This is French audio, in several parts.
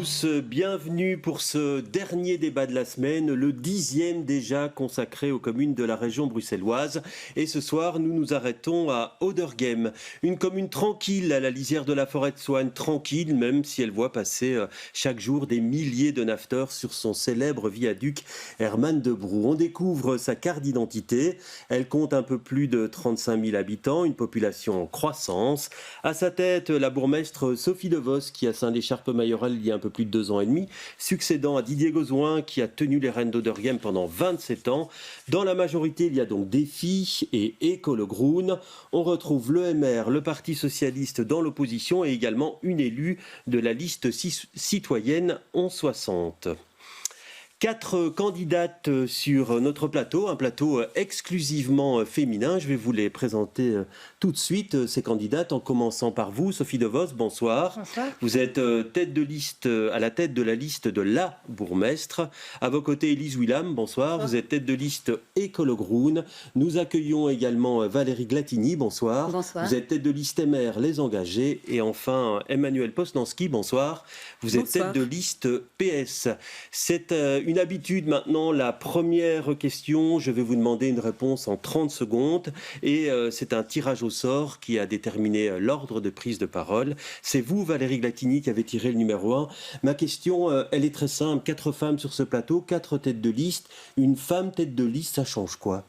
tous, bienvenue pour ce dernier débat de la semaine, le 10e déjà consacré aux communes de la région bruxelloise. Et ce soir, nous nous arrêtons à Oderghem, une commune tranquille à la lisière de la forêt de Soignes, tranquille même si elle voit passer chaque jour des milliers de nafteurs sur son célèbre viaduc Herman de Brou. On découvre sa carte d'identité, elle compte un peu plus de 35 000 habitants, une population en croissance. À sa tête, la bourgmestre Sophie Devos qui a scindé l'écharpe mayorale il y a un peu plus de 2 ans et demi, succédant à Didier Gozouin qui a tenu les rênes d'Oderghem pendant 27 ans. Dans la majorité, il y a donc Défi et Écolo Groen. On retrouve l'EMR, le Parti Socialiste dans l'opposition et également une élue de la liste citoyenne 1160. 4 candidates sur notre plateau, un plateau exclusivement féminin. Je vais vous les présenter tout de suite, ces candidates, en commençant par vous, Sophie Devos, bonsoir. Bonsoir. Vous êtes tête de liste, à la tête de la liste de la bourgmestre. À vos côtés, Elise Willam, bonsoir. Vous êtes tête de liste Écolo Groen. Nous accueillons également Valérie Glatini, bonsoir. Bonsoir. Vous êtes tête de liste MR, Les Engagés. Et enfin, Emmanuel Posnanski, bonsoir. Vous êtes tête de liste PS. C'est une habitude maintenant, la première question, je vais vous demander une réponse en 30 secondes et c'est un tirage au sort qui a déterminé l'ordre de prise de parole. C'est vous, Valérie Glatini, qui avez tiré le numéro 1. Ma question, elle est très simple. 4 femmes sur ce plateau, 4 têtes de liste. Une femme tête de liste, ça change quoi ?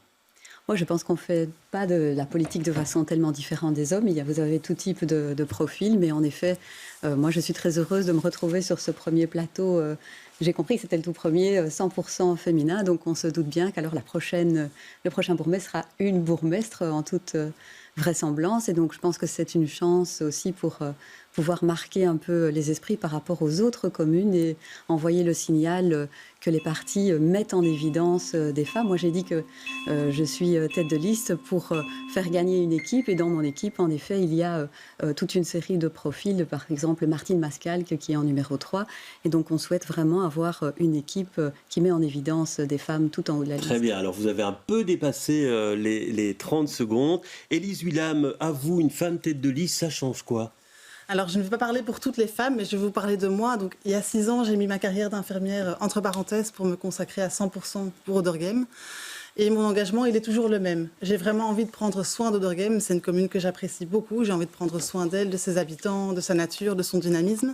Moi, je pense qu'on ne fait pas de la politique de façon tellement différente des hommes. Vous avez tout type de profil, mais en effet, moi, je suis très heureuse de me retrouver sur ce premier plateau. J'ai compris que c'était le tout premier 100% féminin, donc on se doute bien qu'alors le prochain bourgmestre sera une bourgmestre en toute vraisemblance. Et donc, je pense que c'est une chance aussi pour pouvoir marquer un peu les esprits par rapport aux autres communes et envoyer le signal que les partis mettent en évidence des femmes. Moi, j'ai dit que je suis tête de liste pour faire gagner une équipe. Et dans mon équipe, en effet, il y a toute une série de profils. Par exemple, Martine Mascalque, qui est en numéro 3. Et donc, on souhaite vraiment avoir une équipe qui met en évidence des femmes tout en haut de la liste. Très bien. Alors, vous avez un peu dépassé les 30 secondes. Élise Willam, à vous, une femme tête de liste, ça change quoi ? Alors, je ne vais pas parler pour toutes les femmes, mais je vais vous parler de moi. Donc, il y a 6 ans, j'ai mis ma carrière d'infirmière entre parenthèses pour me consacrer à 100% pour Oderghem. Et mon engagement, il est toujours le même. J'ai vraiment envie de prendre soin d'Oderghem. C'est une commune que j'apprécie beaucoup. J'ai envie de prendre soin d'elle, de ses habitants, de sa nature, de son dynamisme.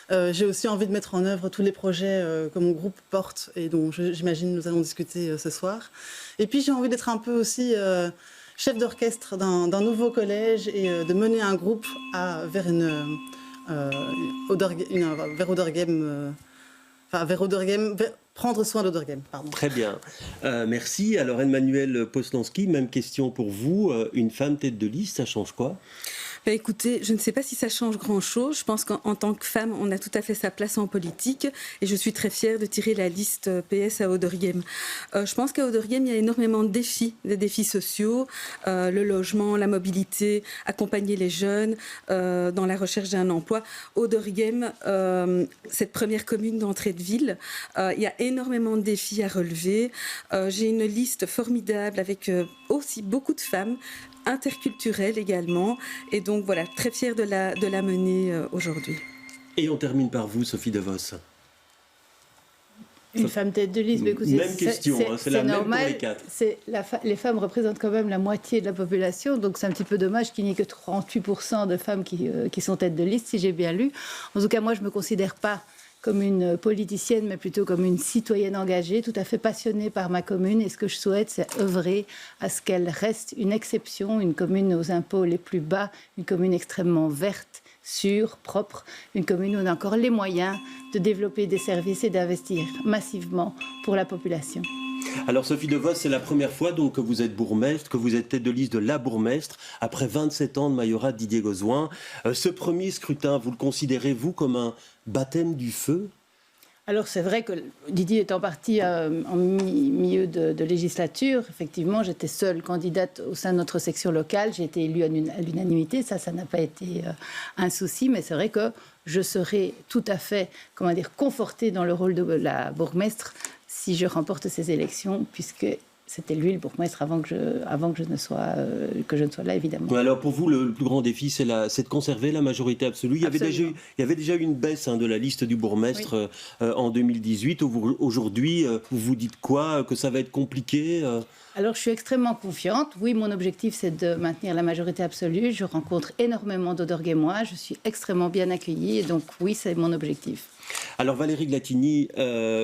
J'ai aussi envie de mettre en œuvre tous les projets que mon groupe porte et dont j'imagine nous allons discuter ce soir. Et puis, j'ai envie d'être un peu aussi chef d'orchestre d'un nouveau collège et de mener un groupe vers prendre soin d'Oderghem. Très bien. Merci. Alors, Emmanuel Posnanski, même question pour vous. Une femme tête de liste, ça change quoi ? Écoutez, je ne sais pas si ça change grand-chose. Je pense qu'en tant que femme, on a tout à fait sa place en politique et je suis très fière de tirer la liste PS à Oderghem. Je pense qu'à Oderghem, il y a énormément de défis, des défis sociaux, le logement, la mobilité, accompagner les jeunes dans la recherche d'un emploi. Oderghem, cette première commune d'entrée de ville, il y a énormément de défis à relever. J'ai une liste formidable avec aussi beaucoup de femmes, interculturelle également, et donc voilà, très fière de la mener aujourd'hui. Et on termine par vous, Sophie Devos. Une femme tête de liste, écoutez, même question, c'est la normal. Même pour les 4. Les femmes représentent quand même la moitié de la population, donc c'est un petit peu dommage qu'il n'y ait que 38% de femmes qui sont tête de liste, si j'ai bien lu. En tout cas, moi, je ne me considère pas comme une politicienne, mais plutôt comme une citoyenne engagée, tout à fait passionnée par ma commune. Et ce que je souhaite, c'est œuvrer à ce qu'elle reste une exception, une commune aux impôts les plus bas, une commune extrêmement verte, sûre, propre, une commune où on a encore les moyens de développer des services et d'investir massivement pour la population. Alors Sophie Devos, c'est la première fois donc que vous êtes bourgmestre, que vous êtes tête de liste de la bourgmestre, après 27 ans de majorat de Didier Gozouin. Ce premier scrutin, vous le considérez, vous, comme un baptême du feu ? Alors c'est vrai que Didier étant parti en milieu de législature, effectivement j'étais seule candidate au sein de notre section locale, j'ai été élue à l'unanimité, ça n'a pas été un souci, mais c'est vrai que je serai tout à fait, confortée dans le rôle de la bourgmestre si je remporte ces élections, puisque c'était lui le bourgmestre avant que je ne sois là, évidemment. Alors pour vous, le plus grand défi, c'est de conserver la majorité absolue. Il y avait déjà eu une baisse de la liste du bourgmestre en 2018. Aujourd'hui, vous vous dites quoi? Que ça va être compliqué Alors, je suis extrêmement confiante. Oui, mon objectif, c'est de maintenir la majorité absolue. Je rencontre énormément d'Auderghemois. Je suis extrêmement bien accueillie. Et donc, oui, c'est mon objectif. Alors, Valérie Glatini,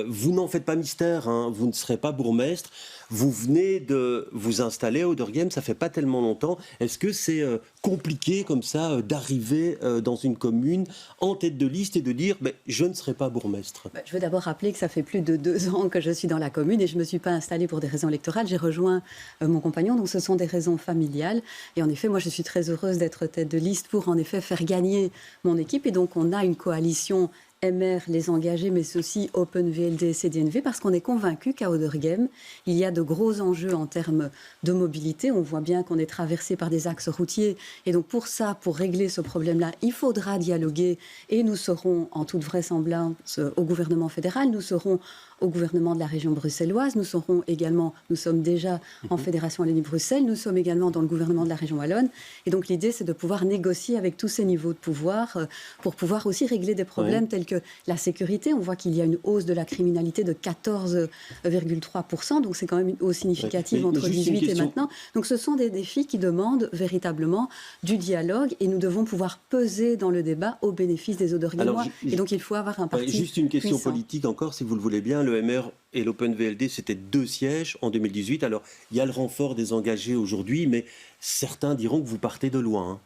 vous n'en faites pas mystère. Vous ne serez pas bourgmestre. Vous venez de vous installer à Auderghem, ça fait pas tellement longtemps. Est-ce que c'est compliqué comme ça d'arriver dans une commune en tête de liste et de dire je ne serai pas bourgmestre? Je veux d'abord rappeler que ça fait plus de 2 ans que je suis dans la commune et je ne me suis pas installée pour des raisons électorales. J'ai rejoint mon compagnon, donc ce sont des raisons familiales. Et en effet, moi je suis très heureuse d'être tête de liste pour en effet faire gagner mon équipe. Et donc on a une coalition MR, les engagés, mais aussi Open VLD et CDNV, parce qu'on est convaincu qu'à Auderghem, il y a de gros enjeux en termes de mobilité. On voit bien qu'on est traversé par des axes routiers. Et donc pour ça, pour régler ce problème-là, il faudra dialoguer. Et nous serons, en toute vraisemblance, au gouvernement fédéral, nous serons au gouvernement de la région bruxelloise, nous sommes déjà en Fédération Wallonie-Bruxelles, nous sommes également dans le gouvernement de la région wallonne. Et donc l'idée, c'est de pouvoir négocier avec tous ces niveaux de pouvoir pour pouvoir aussi régler des problèmes tels que la sécurité. On voit qu'il y a une hausse de la criminalité de 14,3%, donc c'est quand même une hausse significative entre 2018 et maintenant. Donc ce sont des défis qui demandent véritablement du dialogue et nous devons pouvoir peser dans le débat au bénéfice des Auderghemois. Et donc il faut avoir un parti juste une question puissant. Politique encore, si vous le voulez bien. Le MR et l'Open VLD, c'était 2 sièges en 2018. Alors, il y a le renfort des engagés aujourd'hui, mais certains diront que vous partez de loin.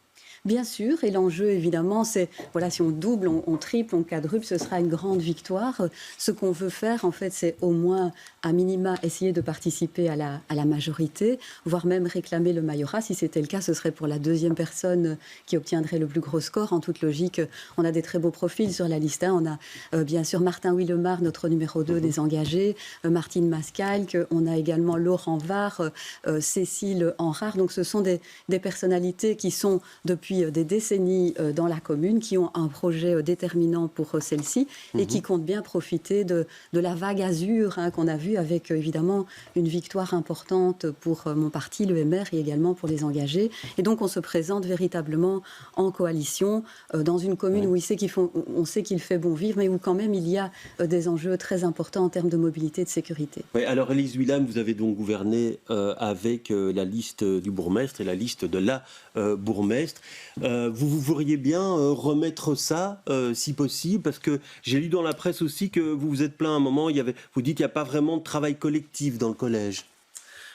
Bien sûr, et l'enjeu évidemment, c'est si on double, on triple, on quadruple, ce sera une grande victoire. Ce qu'on veut faire, en fait, c'est au moins, à minima, essayer de participer à la majorité, voire même réclamer le majorat. Si c'était le cas, ce serait pour la 2e personne qui obtiendrait le plus gros score. En toute logique, on a des très beaux profils sur la liste. On a bien sûr Martin Willemar, notre numéro 2 des engagés, Martine Mascalque, on a également Laurent Var, Cécile Henrard. Donc ce sont des personnalités qui sont depuis des décennies dans la commune, qui ont un projet déterminant pour celle-ci et qui comptent bien profiter de la vague azur qu'on a vue avec évidemment une victoire importante pour mon parti, le MR, et également pour les engagés. Et donc on se présente véritablement en coalition dans une commune où on sait qu'il fait bon vivre, mais où quand même il y a des enjeux très importants en termes de mobilité et de sécurité. Oui, alors Élise Wilham, vous avez donc gouverné avec la liste du bourgmestre et la liste de la bourgmestre. Vous voudriez bien remettre ça, si possible, parce que j'ai lu dans la presse aussi que vous vous êtes plaint à un moment, vous dites qu'il n'y a pas vraiment de travail collectif dans le collège.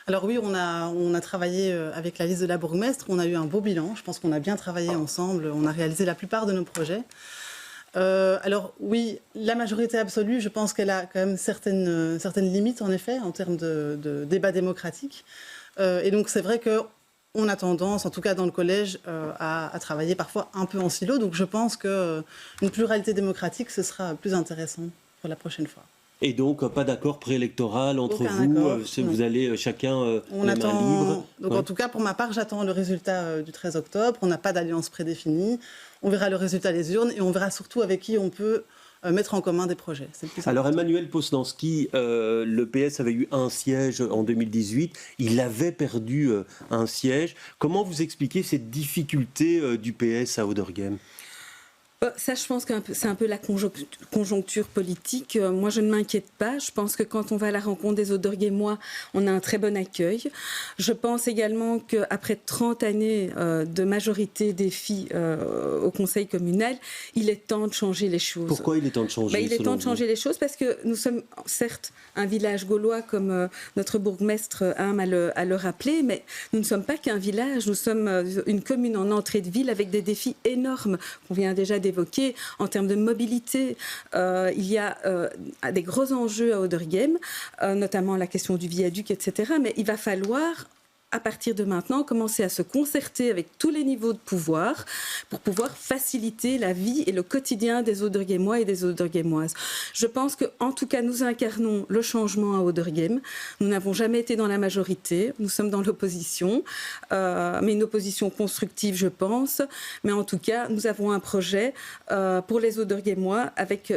Alors oui, on a travaillé avec la liste de la bourgmestre, on a eu un beau bilan, je pense qu'on a bien travaillé ensemble, on a réalisé la plupart de nos projets. Alors oui, la majorité absolue, je pense qu'elle a quand même certaines limites en effet, en termes de débat démocratique. Et donc c'est vrai que on a tendance, en tout cas dans le collège, à travailler parfois un peu en silo. Donc je pense qu'une pluralité démocratique, ce sera plus intéressant pour la prochaine fois. Et donc, pas d'accord préélectoral entre Aucun vous accord, vous allez chacun les mains libres. Donc en tout cas, pour ma part, j'attends le résultat du 13 octobre. On n'a pas d'alliance prédéfinie. On verra le résultat des urnes et on verra surtout avec qui on peut mettre en commun des projets. Alors Emmanuel Posnanski, le PS avait eu 1 siège en 2018, il avait perdu 1 siège. Comment vous expliquez cette difficulté du PS à Auderghem ? Ça, je pense que c'est un peu la conjoncture politique. Moi, je ne m'inquiète pas. Je pense que quand on va à la rencontre des Auderghemois, on a un très bon accueil. Je pense également qu'après 30 années de majorité des filles au conseil communal, il est temps de changer les choses. Pourquoi il est temps de changer ? Il est temps de changer les choses parce que nous sommes certes un village gaulois, comme notre bourgmestre aime à le rappeler, mais nous ne sommes pas qu'un village. Nous sommes une commune en entrée de ville avec des défis énormes qu'on vient déjà d'évoquer en termes de mobilité. Il y a des gros enjeux à Auderghem, notamment la question du viaduc, etc. Mais il va falloir à partir de maintenant, commencer à se concerter avec tous les niveaux de pouvoir pour pouvoir faciliter la vie et le quotidien des Auderghemois et des Auderghemoises. Je pense qu'en tout cas, nous incarnons le changement à Auderghem. Nous n'avons jamais été dans la majorité, nous sommes dans l'opposition, mais une opposition constructive, je pense. Mais en tout cas, nous avons un projet pour les Auderghemois,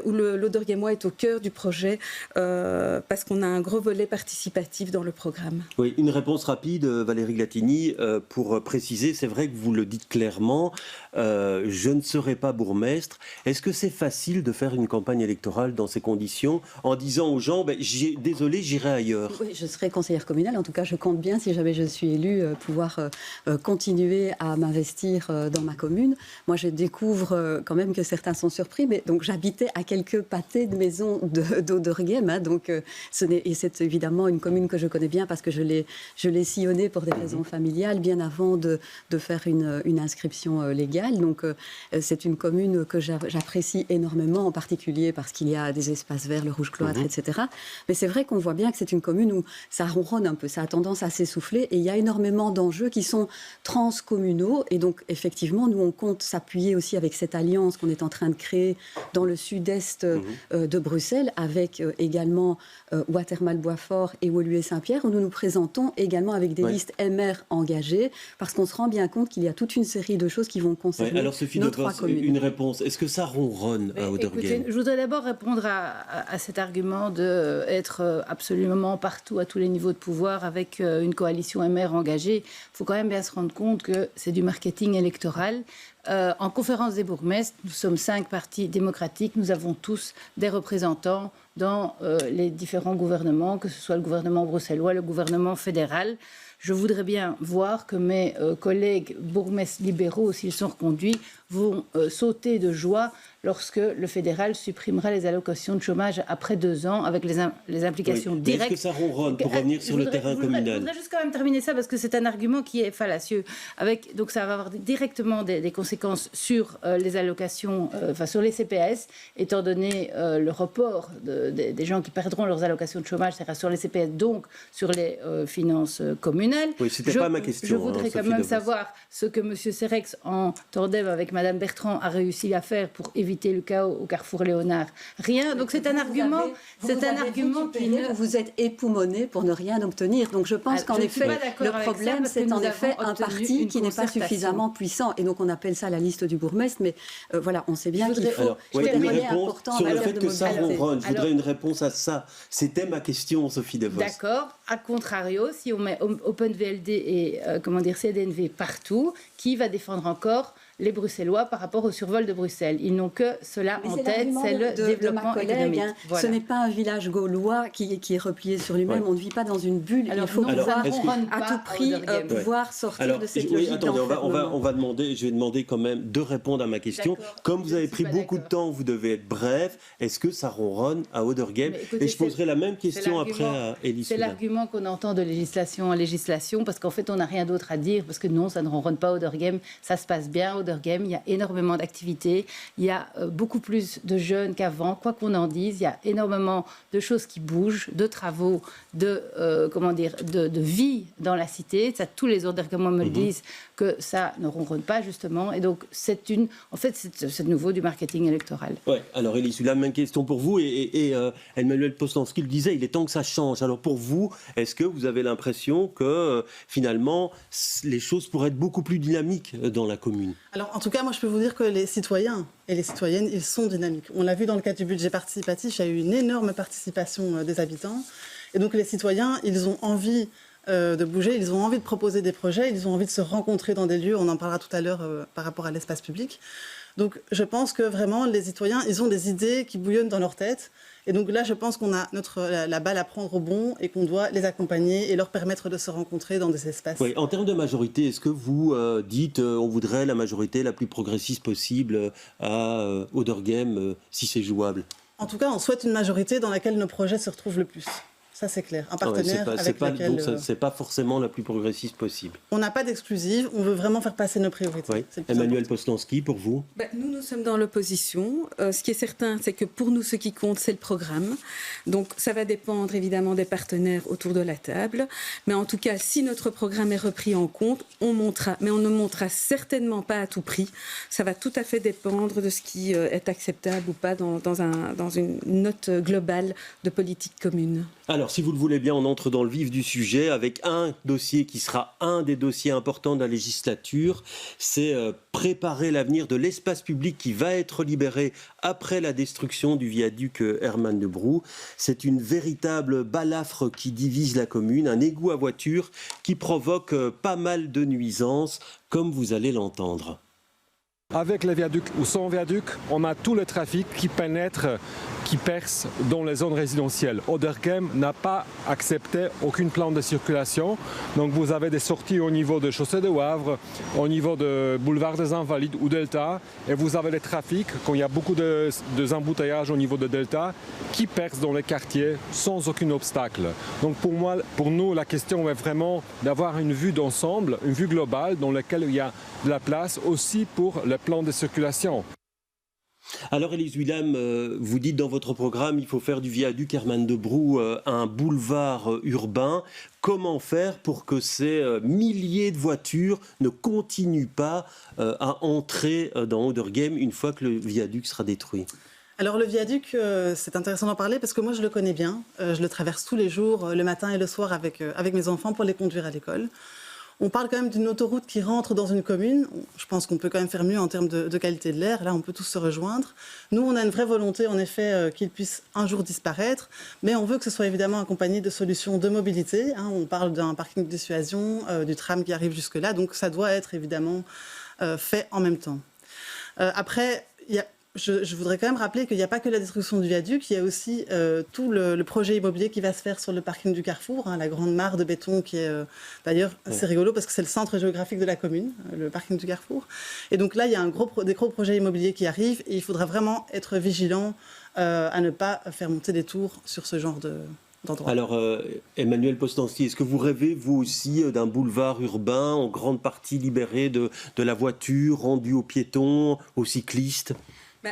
où l'Auderghemois est au cœur du projet, parce qu'on a un gros volet participatif dans le programme. Oui, une réponse rapide, Valérie Glatini, pour préciser, c'est vrai que vous le dites clairement, je ne serai pas bourgmestre. Est-ce que c'est facile de faire une campagne électorale dans ces conditions, en disant aux gens, désolé, j'irai ailleurs? Oui, je serai conseillère communale. En tout cas, je compte bien, si jamais je suis élue, pouvoir continuer à m'investir dans ma commune. Moi, je découvre quand même que certains sont surpris, mais donc j'habitais à quelques pâtés de maisons d'Auderghem, hein, donc et c'est évidemment une commune que je connais bien parce que je l'ai sillonnée pour des raisons familiales bien avant de faire une inscription légale. Donc c'est une commune que j'apprécie énormément, en particulier parce qu'il y a des espaces verts, le rouge cloître, etc. Mais c'est vrai qu'on voit bien que c'est une commune où ça ronronne un peu, ça a tendance à s'essouffler et il y a énormément d'enjeux qui sont transcommunaux. Et donc effectivement, nous on compte s'appuyer aussi avec cette alliance qu'on est en train de créer dans le sud-est de Bruxelles, avec également Watermal-Boisfort et Woluwe-Saint-Pierre, où nous nous présentons également avec des listes MR engagées, parce qu'on se rend bien compte qu'il y a toute une série de choses qui vont concerner alors Sophie nos de trois Vos, communes. une réponse. Est-ce que ça ronronne à Auderghem? Je voudrais d'abord répondre à cet argument d'être absolument partout, à tous les niveaux de pouvoir, avec une coalition MR engagée. Il faut quand même bien se rendre compte que c'est du marketing électoral. En conférence des bourgmestres, nous sommes 5 partis démocratiques, nous avons tous des représentants dans les différents gouvernements, que ce soit le gouvernement bruxellois, le gouvernement fédéral. Je voudrais bien voir que mes collègues bourgmestres libéraux, s'ils sont reconduits, vont sauter de joie lorsque le fédéral supprimera les allocations de chômage après 2 ans, avec les implications directes. Est-ce que ça ronronne, pour revenir sur le terrain communal? Je voudrais juste quand même terminer ça, parce que c'est un argument qui est fallacieux. Donc ça va avoir directement des conséquences sur les allocations, sur les CPS, étant donné le report des gens qui perdront leurs allocations de chômage, c'est-à-dire sur les CPS, donc sur les finances communales. Oui, c'était pas ma question. Je voudrais quand même savoir ce que M. Serex, en tandem avec Mme Bertrand, a réussi à faire pour éviter le chaos au carrefour Léonard. Rien. Donc c'est un argument, qui ne... Vous êtes époumoné pour ne rien obtenir. Donc je pense qu'en effet, le problème, c'est en effet un parti qui n'est pas suffisamment puissant. Et donc on appelle ça la liste du bourgmestre. Mais voilà, on sait bien qu'il faut une réponse sur le fait que ça ronronne. Je voudrais une réponse à ça. C'était ma question, Sophie de Vos. D'accord. A contrario, si on met OpenVLD et CDNV partout, qui va défendre encore les Bruxellois par rapport au survol de Bruxelles? Ils n'ont que cela en tête, c'est le développement économique. Voilà. Ce n'est pas un village gaulois qui est replié sur lui-même. On ne vit pas dans une bulle. Il faut pouvoir à tout prix pouvoir sortir de cette logique d'enfermement. Je vais demander quand même de répondre à ma question. Comme vous avez pris beaucoup de temps, vous devez être bref. Est-ce que ça ronronne à Auderghem? Et je poserai la même question après à Élie Soudain. C'est l'argument qu'on entend de législation en législation, parce qu'en fait, on n'a rien d'autre à dire, parce que non, ça ne ronronne pas à Auderghem. Ça se passe bien à Auderghem. Il y a énormément d'activités. Il y a beaucoup plus de jeunes qu'avant, quoi qu'on en dise. Il y a énormément de choses qui bougent, de travaux, de vie dans la cité. Ça, tous les Auderghemois me le disent, que ça ne ronronne pas, justement. Et donc, c'est de nouveau du marketing électoral. Oui, alors Élie, la même question pour vous. Et Emmanuel Postanski le disait, il est temps que ça change. Alors pour vous, est-ce que vous avez l'impression que finalement, les choses pourraient être beaucoup plus dynamiques dans la commune? Alors en tout cas, moi je peux vous dire que les citoyens et les citoyennes, ils sont dynamiques. On l'a vu dans le cadre du budget participatif, il y a eu une énorme participation des habitants. Et donc les citoyens, ils ont envie de bouger, ils ont envie de proposer des projets, ils ont envie de se rencontrer dans des lieux, on en parlera tout à l'heure par rapport à l'espace public. Donc je pense que vraiment les citoyens, ils ont des idées qui bouillonnent dans leur tête. Et donc là, je pense qu'on a la balle à prendre au bon et qu'on doit les accompagner et leur permettre de se rencontrer dans des espaces. Oui, en termes de majorité, est-ce que vous dites on voudrait la majorité la plus progressiste possible à Auderghem si c'est jouable? En tout cas, on souhaite une majorité dans laquelle nos projets se retrouvent le plus. Ça, c'est clair. Un Ah ouais, partenaire avec lequel... Donc, c'est pas forcément la plus progressiste possible. On n'a pas d'exclusive, on veut vraiment faire passer nos priorités. Oui. C'est le plus Emmanuel important. Postanski, pour vous? Nous sommes dans l'opposition. Ce qui est certain, c'est que pour nous, ce qui compte, c'est le programme. Donc, ça va dépendre évidemment des partenaires autour de la table. Mais en tout cas, si notre programme est repris en compte, on montera. Mais on ne montera certainement pas à tout prix. Ça va tout à fait dépendre de ce qui est acceptable ou pas dans une note globale de politique commune. Alors, si vous le voulez bien, on entre dans le vif du sujet avec un dossier qui sera un des dossiers importants de la législature. C'est préparer l'avenir de l'espace public qui va être libéré après la destruction du viaduc Herman de Brou. C'est une véritable balafre qui divise la commune, un égout à voiture qui provoque pas mal de nuisances, comme vous allez l'entendre. Avec les viaducs ou sans viaduc, on a tout le trafic qui pénètre, qui perce dans les zones résidentielles. Odergem n'a pas accepté aucune plan de circulation. Donc vous avez des sorties au niveau de Chaussée de Wavre, au niveau de boulevard des Invalides ou Delta. Et vous avez les trafics, quand il y a beaucoup de embouteillages au niveau de Delta, qui percent dans les quartiers sans aucun obstacle. Donc pour nous, la question est vraiment d'avoir une vue d'ensemble, une vue globale dans laquelle il y a de la place aussi pour le plan de circulation. Alors Élise William, vous dites dans votre programme il faut faire du viaduc Herman de Brou un boulevard urbain. Comment faire pour que ces milliers de voitures ne continuent pas à entrer dans Odergem une fois que le viaduc sera détruit? Alors le viaduc, c'est intéressant d'en parler parce que moi je le connais bien. Je le traverse tous les jours, le matin et le soir avec mes enfants pour les conduire à l'école. On parle quand même d'une autoroute qui rentre dans une commune. Je pense qu'on peut quand même faire mieux en termes de qualité de l'air. Là, on peut tous se rejoindre. Nous, on a une vraie volonté, en effet, qu'il puisse un jour disparaître. Mais on veut que ce soit évidemment accompagné de solutions de mobilité. On parle d'un parking de dissuasion, du tram qui arrive jusque-là. Donc, ça doit être évidemment fait en même temps. Après, je voudrais quand même rappeler qu'il n'y a pas que la destruction du viaduc, il y a aussi tout le projet immobilier qui va se faire sur le parking du Carrefour, la grande mare de béton qui est d'ailleurs assez rigolo parce que c'est le centre géographique de la commune, le parking du Carrefour. Et donc là, il y a des gros projets immobiliers qui arrivent et il faudra vraiment être vigilant à ne pas faire monter des tours sur ce genre d'endroit. Alors, Emmanuel Postanski, est-ce que vous rêvez, vous aussi, d'un boulevard urbain en grande partie libéré de la voiture, rendu aux piétons, aux cyclistes ?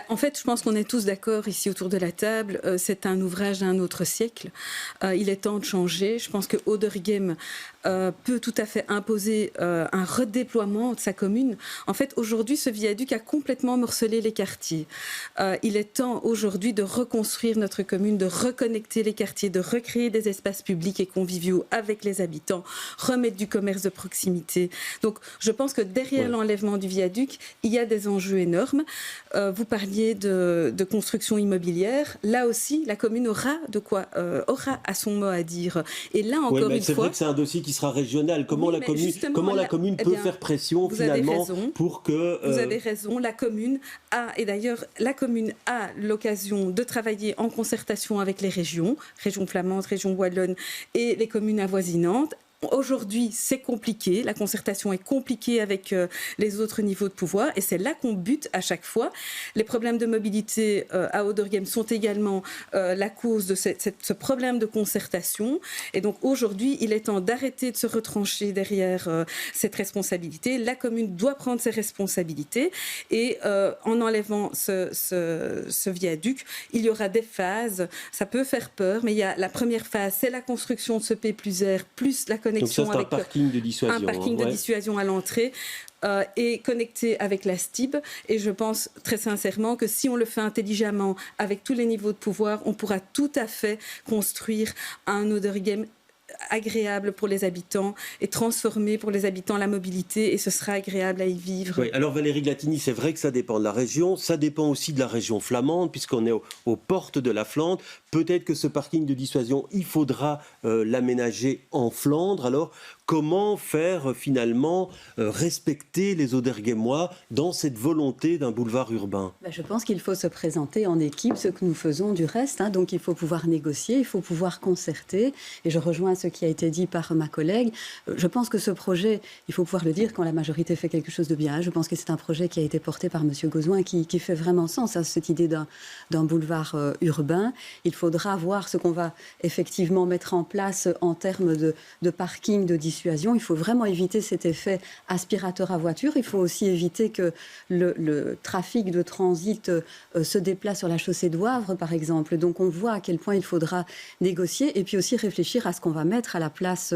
En fait, je pense qu'on est tous d'accord ici autour de la table. C'est un ouvrage d'un autre siècle. Il est temps de changer. Je pense que Odergem peut tout à fait imposer un redéploiement de sa commune. En fait, aujourd'hui, ce viaduc a complètement morcelé les quartiers. Il est temps aujourd'hui de reconstruire notre commune, de reconnecter les quartiers, de recréer des espaces publics et conviviaux avec les habitants, remettre du commerce de proximité. Donc, je pense que derrière l'enlèvement du viaduc, il y a des enjeux énormes. Vous parliez de construction immobilière. Là aussi, la commune aura à son mot à dire. Et là, encore une fois... C'est vrai que c'est un dossier qui sera régional. Comment la commune peut faire pression, finalement, pour que... Vous avez raison. La commune a l'occasion de travailler en concertation avec les régions flamandes, région wallonne et les communes avoisinantes. Aujourd'hui, c'est compliqué. La concertation est compliquée avec les autres niveaux de pouvoir et c'est là qu'on bute à chaque fois. Les problèmes de mobilité à Odergem sont également la cause de ce problème de concertation. Et donc aujourd'hui, il est temps d'arrêter de se retrancher derrière cette responsabilité. La commune doit prendre ses responsabilités et en enlevant ce viaduc, il y aura des phases. Ça peut faire peur, mais il y a la première phase, c'est la construction de ce P+R plus la connexion donc ça, c'est avec un parking de dissuasion. Un parking de dissuasion à l'entrée et connecté avec la STIB. Et je pense très sincèrement que si on le fait intelligemment avec tous les niveaux de pouvoir, on pourra tout à fait construire un Odergem agréable pour les habitants et transformer pour les habitants la mobilité et ce sera agréable à y vivre. Oui, alors Valérie Glatini, c'est vrai que ça dépend de la région, ça dépend aussi de la région flamande puisqu'on est aux portes de la Flandre. Peut-être que ce parking de dissuasion, il faudra l'aménager en Flandre. Alors, comment faire finalement respecter les Odergemois dans cette volonté d'un boulevard urbain? Je pense qu'il faut se présenter en équipe, ce que nous faisons du reste. Donc il faut pouvoir négocier, il faut pouvoir concerter. Et je rejoins rejoins ce qui a été dit par ma collègue. Je pense que ce projet, il faut pouvoir le dire quand la majorité fait quelque chose de bien. Je pense que c'est un projet qui a été porté par M. Gauzouin qui fait vraiment sens à cette idée d'un boulevard urbain. Il faudra voir ce qu'on va effectivement mettre en place en termes de parking, de dissuasion. Il faut vraiment éviter cet effet aspirateur à voiture. Il faut aussi éviter que le trafic de transit se déplace sur la chaussée de Wavre, par exemple. Donc on voit à quel point il faudra négocier et puis aussi réfléchir à ce qu'on va mettre à la place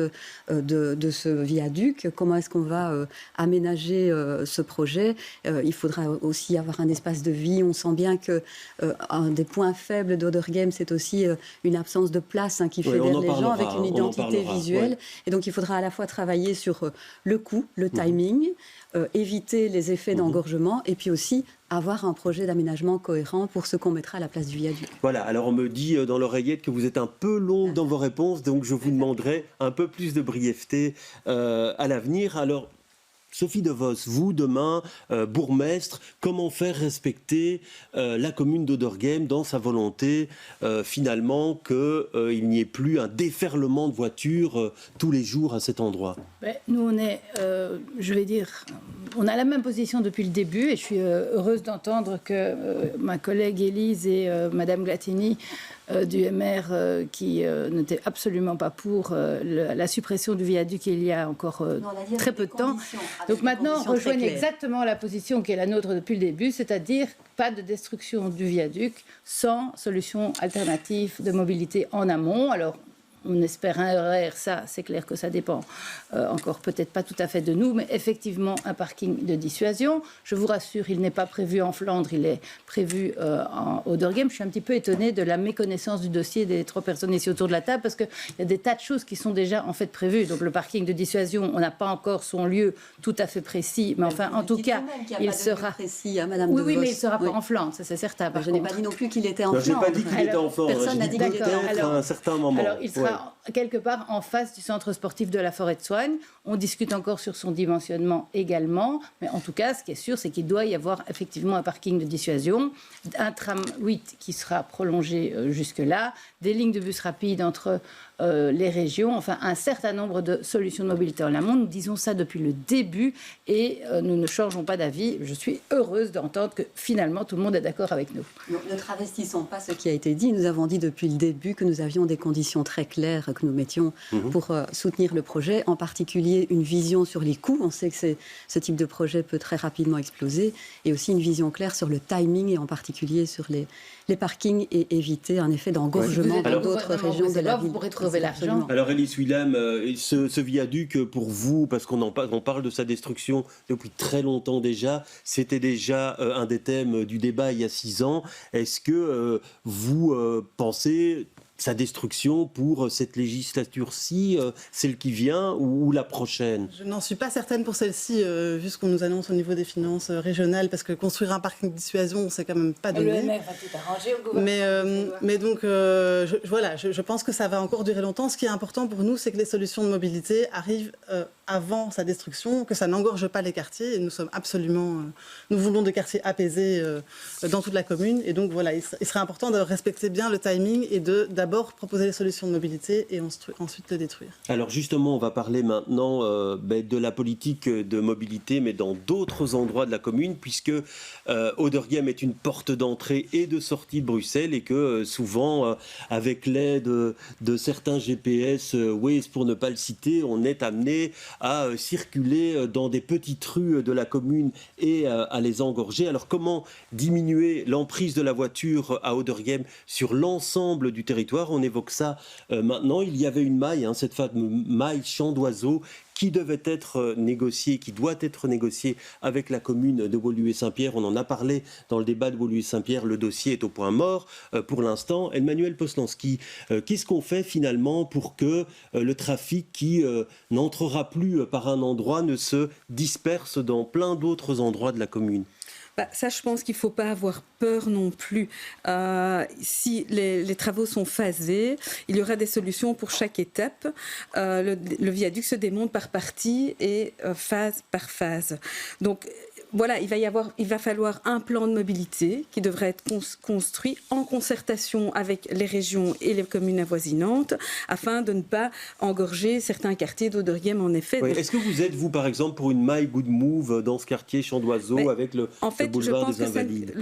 de ce viaduc. Comment est-ce qu'on va aménager ce projet. Il faudra aussi avoir un espace de vie. On sent bien qu'un des points faibles d'Odergem, c'est aussi une absence de place qui fédère les gens avec une identité visuelle. Ouais. Et donc il faudra à la fois travailler sur le coût, le timing, éviter les effets d'engorgement et puis aussi avoir un projet d'aménagement cohérent pour ce qu'on mettra à la place du viaduc. Voilà, alors on me dit dans l'oreillette que vous êtes un peu long dans vos réponses, donc je vous demanderai un peu plus de brièveté à l'avenir. Alors, Sophie De Vos, vous, demain, bourgmestre, comment faire respecter la commune d'Odergem dans sa volonté, finalement, qu'il n'y ait plus un déferlement de voitures tous les jours à cet endroit? Nous, on est, je vais dire, on a la même position depuis le début et je suis heureuse d'entendre que ma collègue Élise et Madame Glatini du MR qui n'était absolument pas pour la suppression du viaduc il y a encore très peu de temps. Donc maintenant, on rejoigne exactement la position qui est la nôtre depuis le début, c'est-à-dire pas de destruction du viaduc sans solution alternative de mobilité en amont. Alors, on espère un RER, ça, c'est clair que ça dépend encore peut-être pas tout à fait de nous, mais effectivement un parking de dissuasion. Je vous rassure, il n'est pas prévu en Flandre, il est prévu en Odergem. Je suis un petit peu étonnée de la méconnaissance du dossier des 3 personnes ici autour de la table, parce qu'il y a des tas de choses qui sont déjà en fait prévues. Donc le parking de dissuasion, on n'a pas encore son lieu tout à fait précis, mais enfin, en tout cas, il sera précis, hein, Madame oui, oui, mais il sera pas en Flandre, ça c'est certain. Je n'ai pas dit non plus qu'il était en Flandre. Je n'ai pas dit qu'il était en Flandre. Personne n'a dit qu'il était en Flandre. À un certain moment. Alors, il sera quelque part en face du centre sportif de la Forêt de Soigne. On discute encore sur son dimensionnement également, mais en tout cas, ce qui est sûr, c'est qu'il doit y avoir effectivement un parking de dissuasion, un tram 8 qui sera prolongé jusque-là, des lignes de bus rapides entre les régions, enfin un certain nombre de solutions de mobilité en amont. Nous disons ça depuis le début et nous ne changeons pas d'avis. Je suis heureuse d'entendre que finalement tout le monde est d'accord avec nous. Ne travestissons pas ce qui a été dit. Nous avons dit depuis le début que nous avions des conditions très claires que nous mettions pour soutenir le projet, en particulier une vision sur les coûts. On sait que ce type de projet peut très rapidement exploser, et aussi une vision claire sur le timing et en particulier sur les parkings et éviter un effet d'engorgement dans d'autres régions de la ville. Vous pourrez trouver l'argent. Alors Élise Willem, ce viaduc pour vous, parce qu'on parle de sa destruction depuis très longtemps déjà, c'était déjà un des thèmes du débat il y a 6 ans. Est-ce que vous pensez sa destruction pour cette législature-ci, celle qui vient ou la prochaine? Je n'en suis pas certaine pour celle-ci, vu ce qu'on nous annonce au niveau des finances régionales, parce que construire un parking de dissuasion, c'est quand même pas donné. Le MR va tout arranger au gouvernement. Mais donc, je pense que ça va encore durer longtemps. Ce qui est important pour nous, c'est que les solutions de mobilité arrivent avant sa destruction, que ça n'engorge pas les quartiers. Et nous sommes absolument... nous voulons des quartiers apaisés dans toute la commune. Et donc, voilà, il serait important de respecter bien le timing et d'abord proposer les solutions de mobilité et ensuite le détruire. Alors justement, on va parler maintenant de la politique de mobilité, mais dans d'autres endroits de la commune, puisque Odergem est une porte d'entrée et de sortie de Bruxelles, et que souvent, avec l'aide de certains GPS, Waze pour ne pas le citer, on est amené à circuler dans des petites rues de la commune et à les engorger. Alors comment diminuer l'emprise de la voiture à Odergem sur l'ensemble du territoire? On évoque ça maintenant. Il y avait une maille, cette fameuse maille champ d'oiseaux, qui devait être négociée, qui doit être négociée avec la commune de Woluwe-Saint-Pierre. On en a parlé dans le débat de Woluwe-Saint-Pierre. Le dossier est au point mort pour l'instant. Emmanuel Poslanski, qu'est-ce qu'on fait finalement pour que le trafic qui n'entrera plus par un endroit ne se disperse dans plein d'autres endroits de la commune? Ça, je pense qu'il ne faut pas avoir peur non plus. Si les travaux sont phasés, il y aura des solutions pour chaque étape. Le viaduc se démonte par partie et phase par phase. Donc, voilà, il va falloir un plan de mobilité qui devrait être construit en concertation avec les régions et les communes avoisinantes afin de ne pas engorger certains quartiers d'Auderghem en effet. Oui, est-ce que vous êtes, vous, par exemple, pour une My Good Move dans ce quartier Champ d'Oiseau avec le boulevard des Invalides?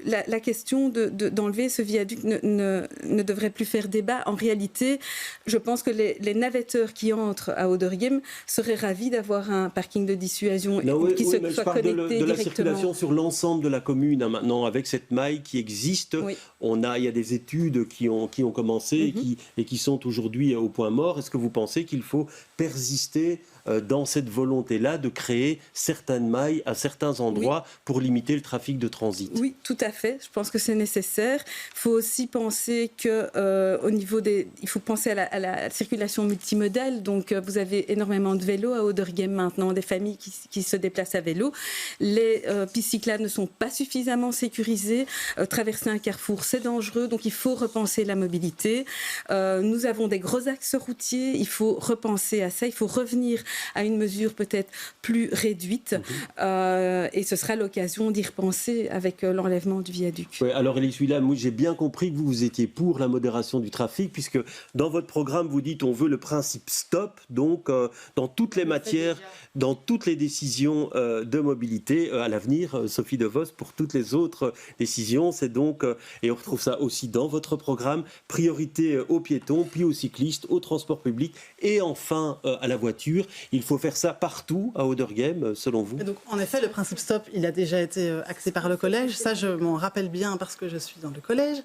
La question d'enlever ce viaduc ne devrait plus faire débat. En réalité, je pense que les navetteurs qui entrent à Auderghem seraient ravis d'avoir un parking de dissuasion qui soit connecté de la circulation sur l'ensemble de la commune maintenant, avec cette maille qui existe. Oui. Il y a des études qui ont commencé et qui sont aujourd'hui au point mort. Est-ce que vous pensez qu'il faut persister dans cette volonté-là de créer certaines mailles à certains endroits pour limiter le trafic de transit? Oui, tout à fait. Je pense que c'est nécessaire. Il faut aussi penser il faut penser à la circulation multimodale. Donc, vous avez énormément de vélos à Auderghem maintenant, des familles qui se déplacent à vélo. Les pistes cyclables ne sont pas suffisamment sécurisées. Traverser un carrefour, c'est dangereux. Donc, il faut repenser la mobilité. Nous avons des gros axes routiers. Il faut repenser à ça. Il faut revenir à une mesure peut-être plus réduite. Et ce sera l'occasion d'y repenser avec l'enlèvement du viaduc. Oui, alors Elie, moi j'ai bien compris que vous étiez pour la modération du trafic, puisque dans votre programme vous dites on veut le principe stop, donc dans toutes les matières, dans toutes les décisions de mobilité à l'avenir. Sophie De Vos, pour toutes les autres décisions, c'est donc, et on retrouve ça aussi dans votre programme, priorité aux piétons, puis aux cyclistes, au transport public et enfin à la voiture. Il faut faire ça partout à Auderghem, selon vous? Et donc, en effet, le principe stop, il a déjà été axé par le collège. Ça, je m'en rappelle bien parce que je suis dans le collège.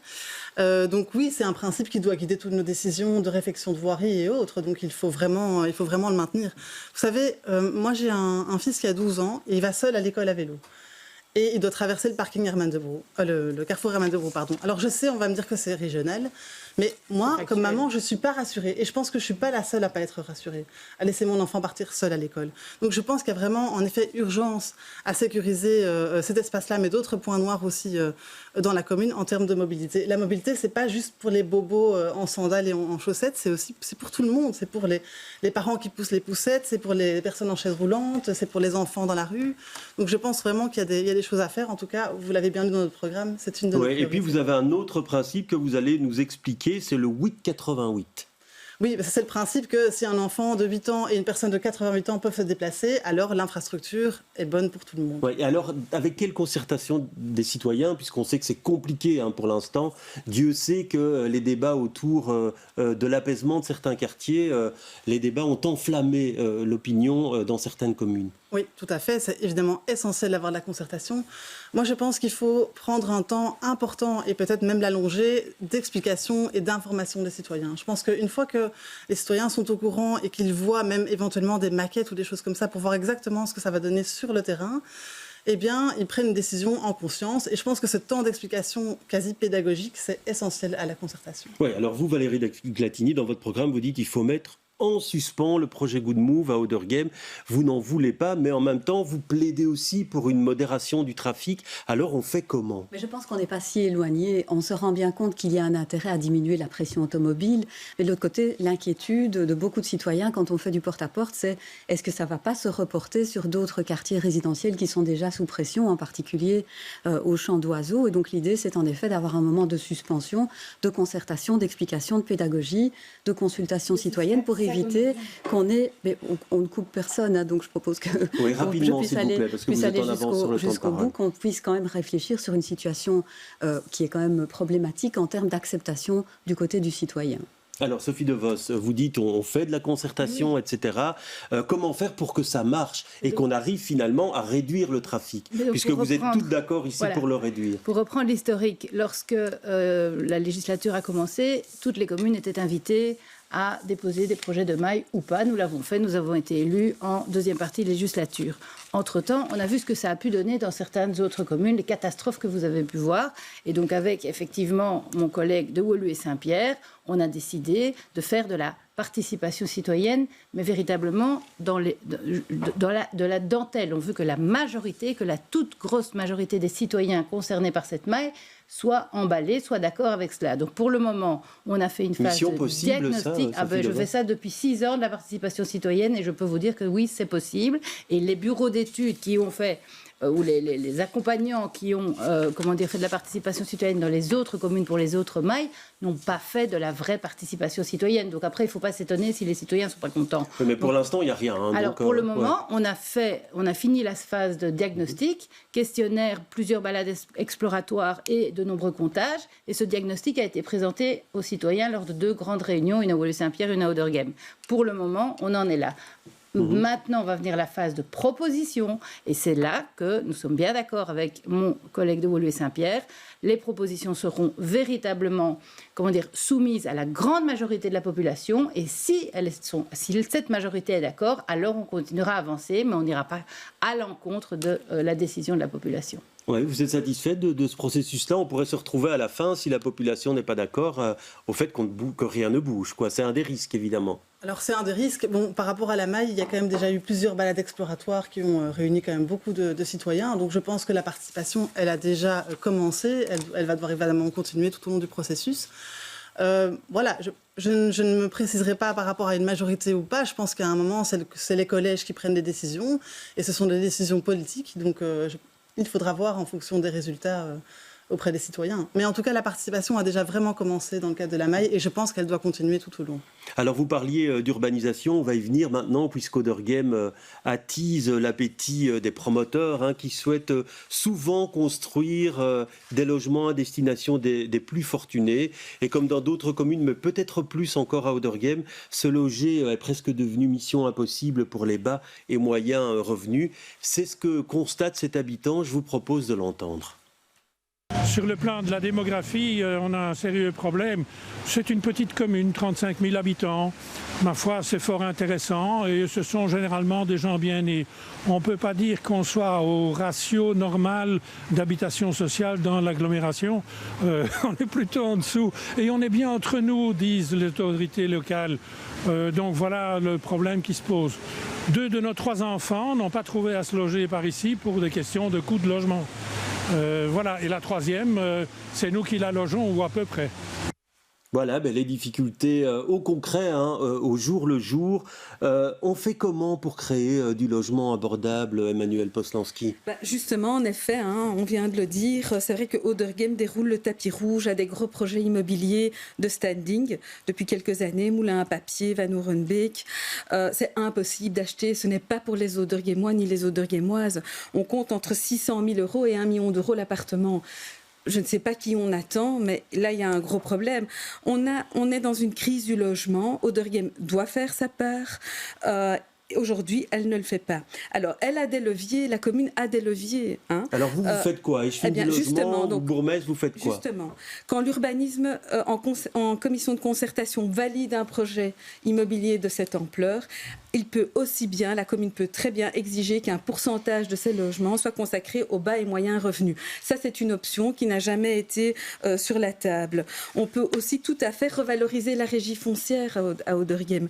Donc oui, c'est un principe qui doit guider toutes nos décisions de réfection de voirie et autres. Donc il faut vraiment le maintenir. Vous savez, moi j'ai un fils qui a 12 ans et il va seul à l'école à vélo. Et il doit traverser le parking Herman de Brou, le carrefour Herman de Brou, pardon. Alors je sais, on va me dire que c'est régional, mais moi, comme maman, je ne suis pas rassurée. Et je pense que je ne suis pas la seule à ne pas être rassurée, à laisser mon enfant partir seul à l'école. Donc je pense qu'il y a vraiment, en effet, urgence à sécuriser cet espace-là, mais d'autres points noirs aussi dans la commune en termes de mobilité. La mobilité, ce n'est pas juste pour les bobos en sandales et en chaussettes, c'est pour tout le monde. C'est pour les parents qui poussent les poussettes, c'est pour les personnes en chaise roulante, c'est pour les enfants dans la rue. Donc je pense vraiment qu'il y a des choses à faire. En tout cas, vous l'avez bien lu dans notre programme, c'est une de nos priorités. Et puis vous avez un autre principe que vous allez nous expliquer, c'est le 8-88. Oui, c'est le principe que si un enfant de 8 ans et une personne de 88 ans peuvent se déplacer, alors l'infrastructure est bonne pour tout le monde. Ouais, et alors, avec quelle concertation des citoyens, puisqu'on sait que c'est compliqué pour l'instant, Dieu sait que les débats autour de l'apaisement de certains quartiers, les débats ont enflammé l'opinion dans certaines communes. Oui, tout à fait. C'est évidemment essentiel d'avoir de la concertation. Moi, je pense qu'il faut prendre un temps important et peut-être même l'allonger d'explication et d'information des citoyens. Je pense qu'une fois que les citoyens sont au courant et qu'ils voient même éventuellement des maquettes ou des choses comme ça pour voir exactement ce que ça va donner sur le terrain, eh bien, ils prennent une décision en conscience. Et je pense que ce temps d'explication quasi pédagogique, c'est essentiel à la concertation. Oui, alors vous, Valérie Glatini, dans votre programme, vous dites qu'il faut mettre en suspens le projet Good Move à Auderghem. Vous n'en voulez pas, mais en même temps, vous plaidez aussi pour une modération du trafic. Alors, on fait comment? Mais je pense qu'on n'est pas si éloigné. On se rend bien compte qu'il y a un intérêt à diminuer la pression automobile. Mais de l'autre côté, l'inquiétude de beaucoup de citoyens quand on fait du porte-à-porte, c'est est-ce que ça ne va pas se reporter sur d'autres quartiers résidentiels qui sont déjà sous pression, en particulier au Champ d'Oiseau. Et donc, l'idée, c'est en effet d'avoir un moment de suspension, de concertation, d'explication, de pédagogie, de consultation citoyenne pour éviter qu'on ait... Mais on ne coupe personne, donc je propose que oui, rapidement, je puisse aller, parce que vous êtes en avance sur le temps de jusqu'au bout, qu'on puisse quand même réfléchir sur une situation qui est quand même problématique en termes d'acceptation du côté du citoyen. Alors, Sophie De Vos, vous dites on fait de la concertation, oui, etc. Comment faire pour que ça marche et qu'on arrive finalement à réduire le trafic? Puisque vous êtes toutes d'accord ici pour le réduire. Pour reprendre l'historique, lorsque la législature a commencé, toutes les communes étaient invitées à déposer des projets de maille ou pas. Nous l'avons fait, nous avons été élus en deuxième partie de législature. Entre-temps, on a vu ce que ça a pu donner dans certaines autres communes, les catastrophes que vous avez pu voir. Et donc avec effectivement mon collègue de Woluwe et Saint-Pierre, on a décidé de faire de la participation citoyenne, mais véritablement de la dentelle. On veut que la majorité, que la toute grosse majorité des citoyens concernés par cette maille soit emballés, soit d'accord avec cela. Donc pour le moment, on a fait une phase de diagnostic. Je fais ça depuis 6 ans de la participation citoyenne et je peux vous dire que oui, c'est possible. Et les bureaux d'études qui ont fait ou les accompagnants qui ont fait de la participation citoyenne dans les autres communes pour les autres mailles n'ont pas fait de la vraie participation citoyenne. Donc après, il ne faut pas s'étonner si les citoyens ne sont pas contents. Mais pour l'instant, il n'y a rien. Alors pour le moment, on a fini la phase de diagnostic, questionnaire, plusieurs balades exploratoires et de nombreux comptages. Et ce diagnostic a été présenté aux citoyens lors de 2 grandes réunions, une à Woluwe-Saint-Pierre, une à Auderghem. Pour le moment, on en est là. Maintenant va venir la phase de proposition et c'est là que nous sommes bien d'accord avec mon collègue de Woluwe-Saint-Pierre. Les propositions seront véritablement soumises à la grande majorité de la population et si cette majorité est d'accord, alors on continuera à avancer, mais on n'ira pas à l'encontre de la décision de la population. Ouais, vous êtes satisfait de ce processus-là? On pourrait se retrouver à la fin, si la population n'est pas d'accord, au fait que rien ne bouge, quoi. C'est un des risques, évidemment. Alors c'est un des risques. Bon, par rapport à la maille, il y a quand même déjà eu plusieurs balades exploratoires qui ont réuni quand même beaucoup de citoyens. Donc je pense que la participation, elle a déjà commencé. Elle va devoir évidemment continuer tout au long du processus. Voilà, je ne me préciserai pas par rapport à une majorité ou pas. Je pense qu'à un moment, c'est les collèges qui prennent des décisions. Et ce sont des décisions politiques. Donc il faudra voir en fonction des résultats auprès des citoyens. Mais en tout cas, la participation a déjà vraiment commencé dans le cadre de la maille et je pense qu'elle doit continuer tout au long. Alors vous parliez d'urbanisation, on va y venir maintenant puisqu'Auderghem attise l'appétit des promoteurs qui souhaitent souvent construire des logements à destination des plus fortunés. Et comme dans d'autres communes, mais peut-être plus encore à Auderghem, se loger est presque devenu mission impossible pour les bas et moyens revenus. C'est ce que constate cet habitant, je vous propose de l'entendre. Sur le plan de la démographie, on a un sérieux problème. C'est une petite commune, 35 000 habitants. Ma foi, c'est fort intéressant et ce sont généralement des gens bien nés. On ne peut pas dire qu'on soit au ratio normal d'habitation sociale dans l'agglomération. On est plutôt en dessous. Et on est bien entre nous, disent les autorités locales. Donc voilà le problème qui se pose. 2 de nos 3 enfants n'ont pas trouvé à se loger par ici pour des questions de coût de logement. Voilà, et la 3e, c'est nous qui la logeons ou à peu près. Voilà, les difficultés au concret, au jour le jour. On fait comment pour créer du logement abordable, Emmanuel Poslanski? Justement, en effet, on vient de le dire, c'est vrai que Auderghem déroule le tapis rouge à des gros projets immobiliers de standing depuis quelques années, Moulin à papier, Van Oerenbeek. C'est impossible d'acheter, ce n'est pas pour les Auderghemois ni les Auderghemoises. On compte entre 600 000 € et 1 million d'euros l'appartement. Je ne sais pas qui on attend, mais là, il y a un gros problème. On est dans une crise du logement. Auderghem doit faire sa part. Aujourd'hui, elle ne le fait pas. Alors, elle a des leviers, la commune a des leviers. Alors, vous faites quoi? Échevine du logement, donc, bourgmestre, vous faites quoi? Justement, quand l'urbanisme, en commission de concertation, valide un projet immobilier de cette ampleur, la commune peut très bien exiger qu'un pourcentage de ces logements soit consacré aux bas et moyens revenus. Ça, c'est une option qui n'a jamais été sur la table. On peut aussi tout à fait revaloriser la régie foncière à Auderghem.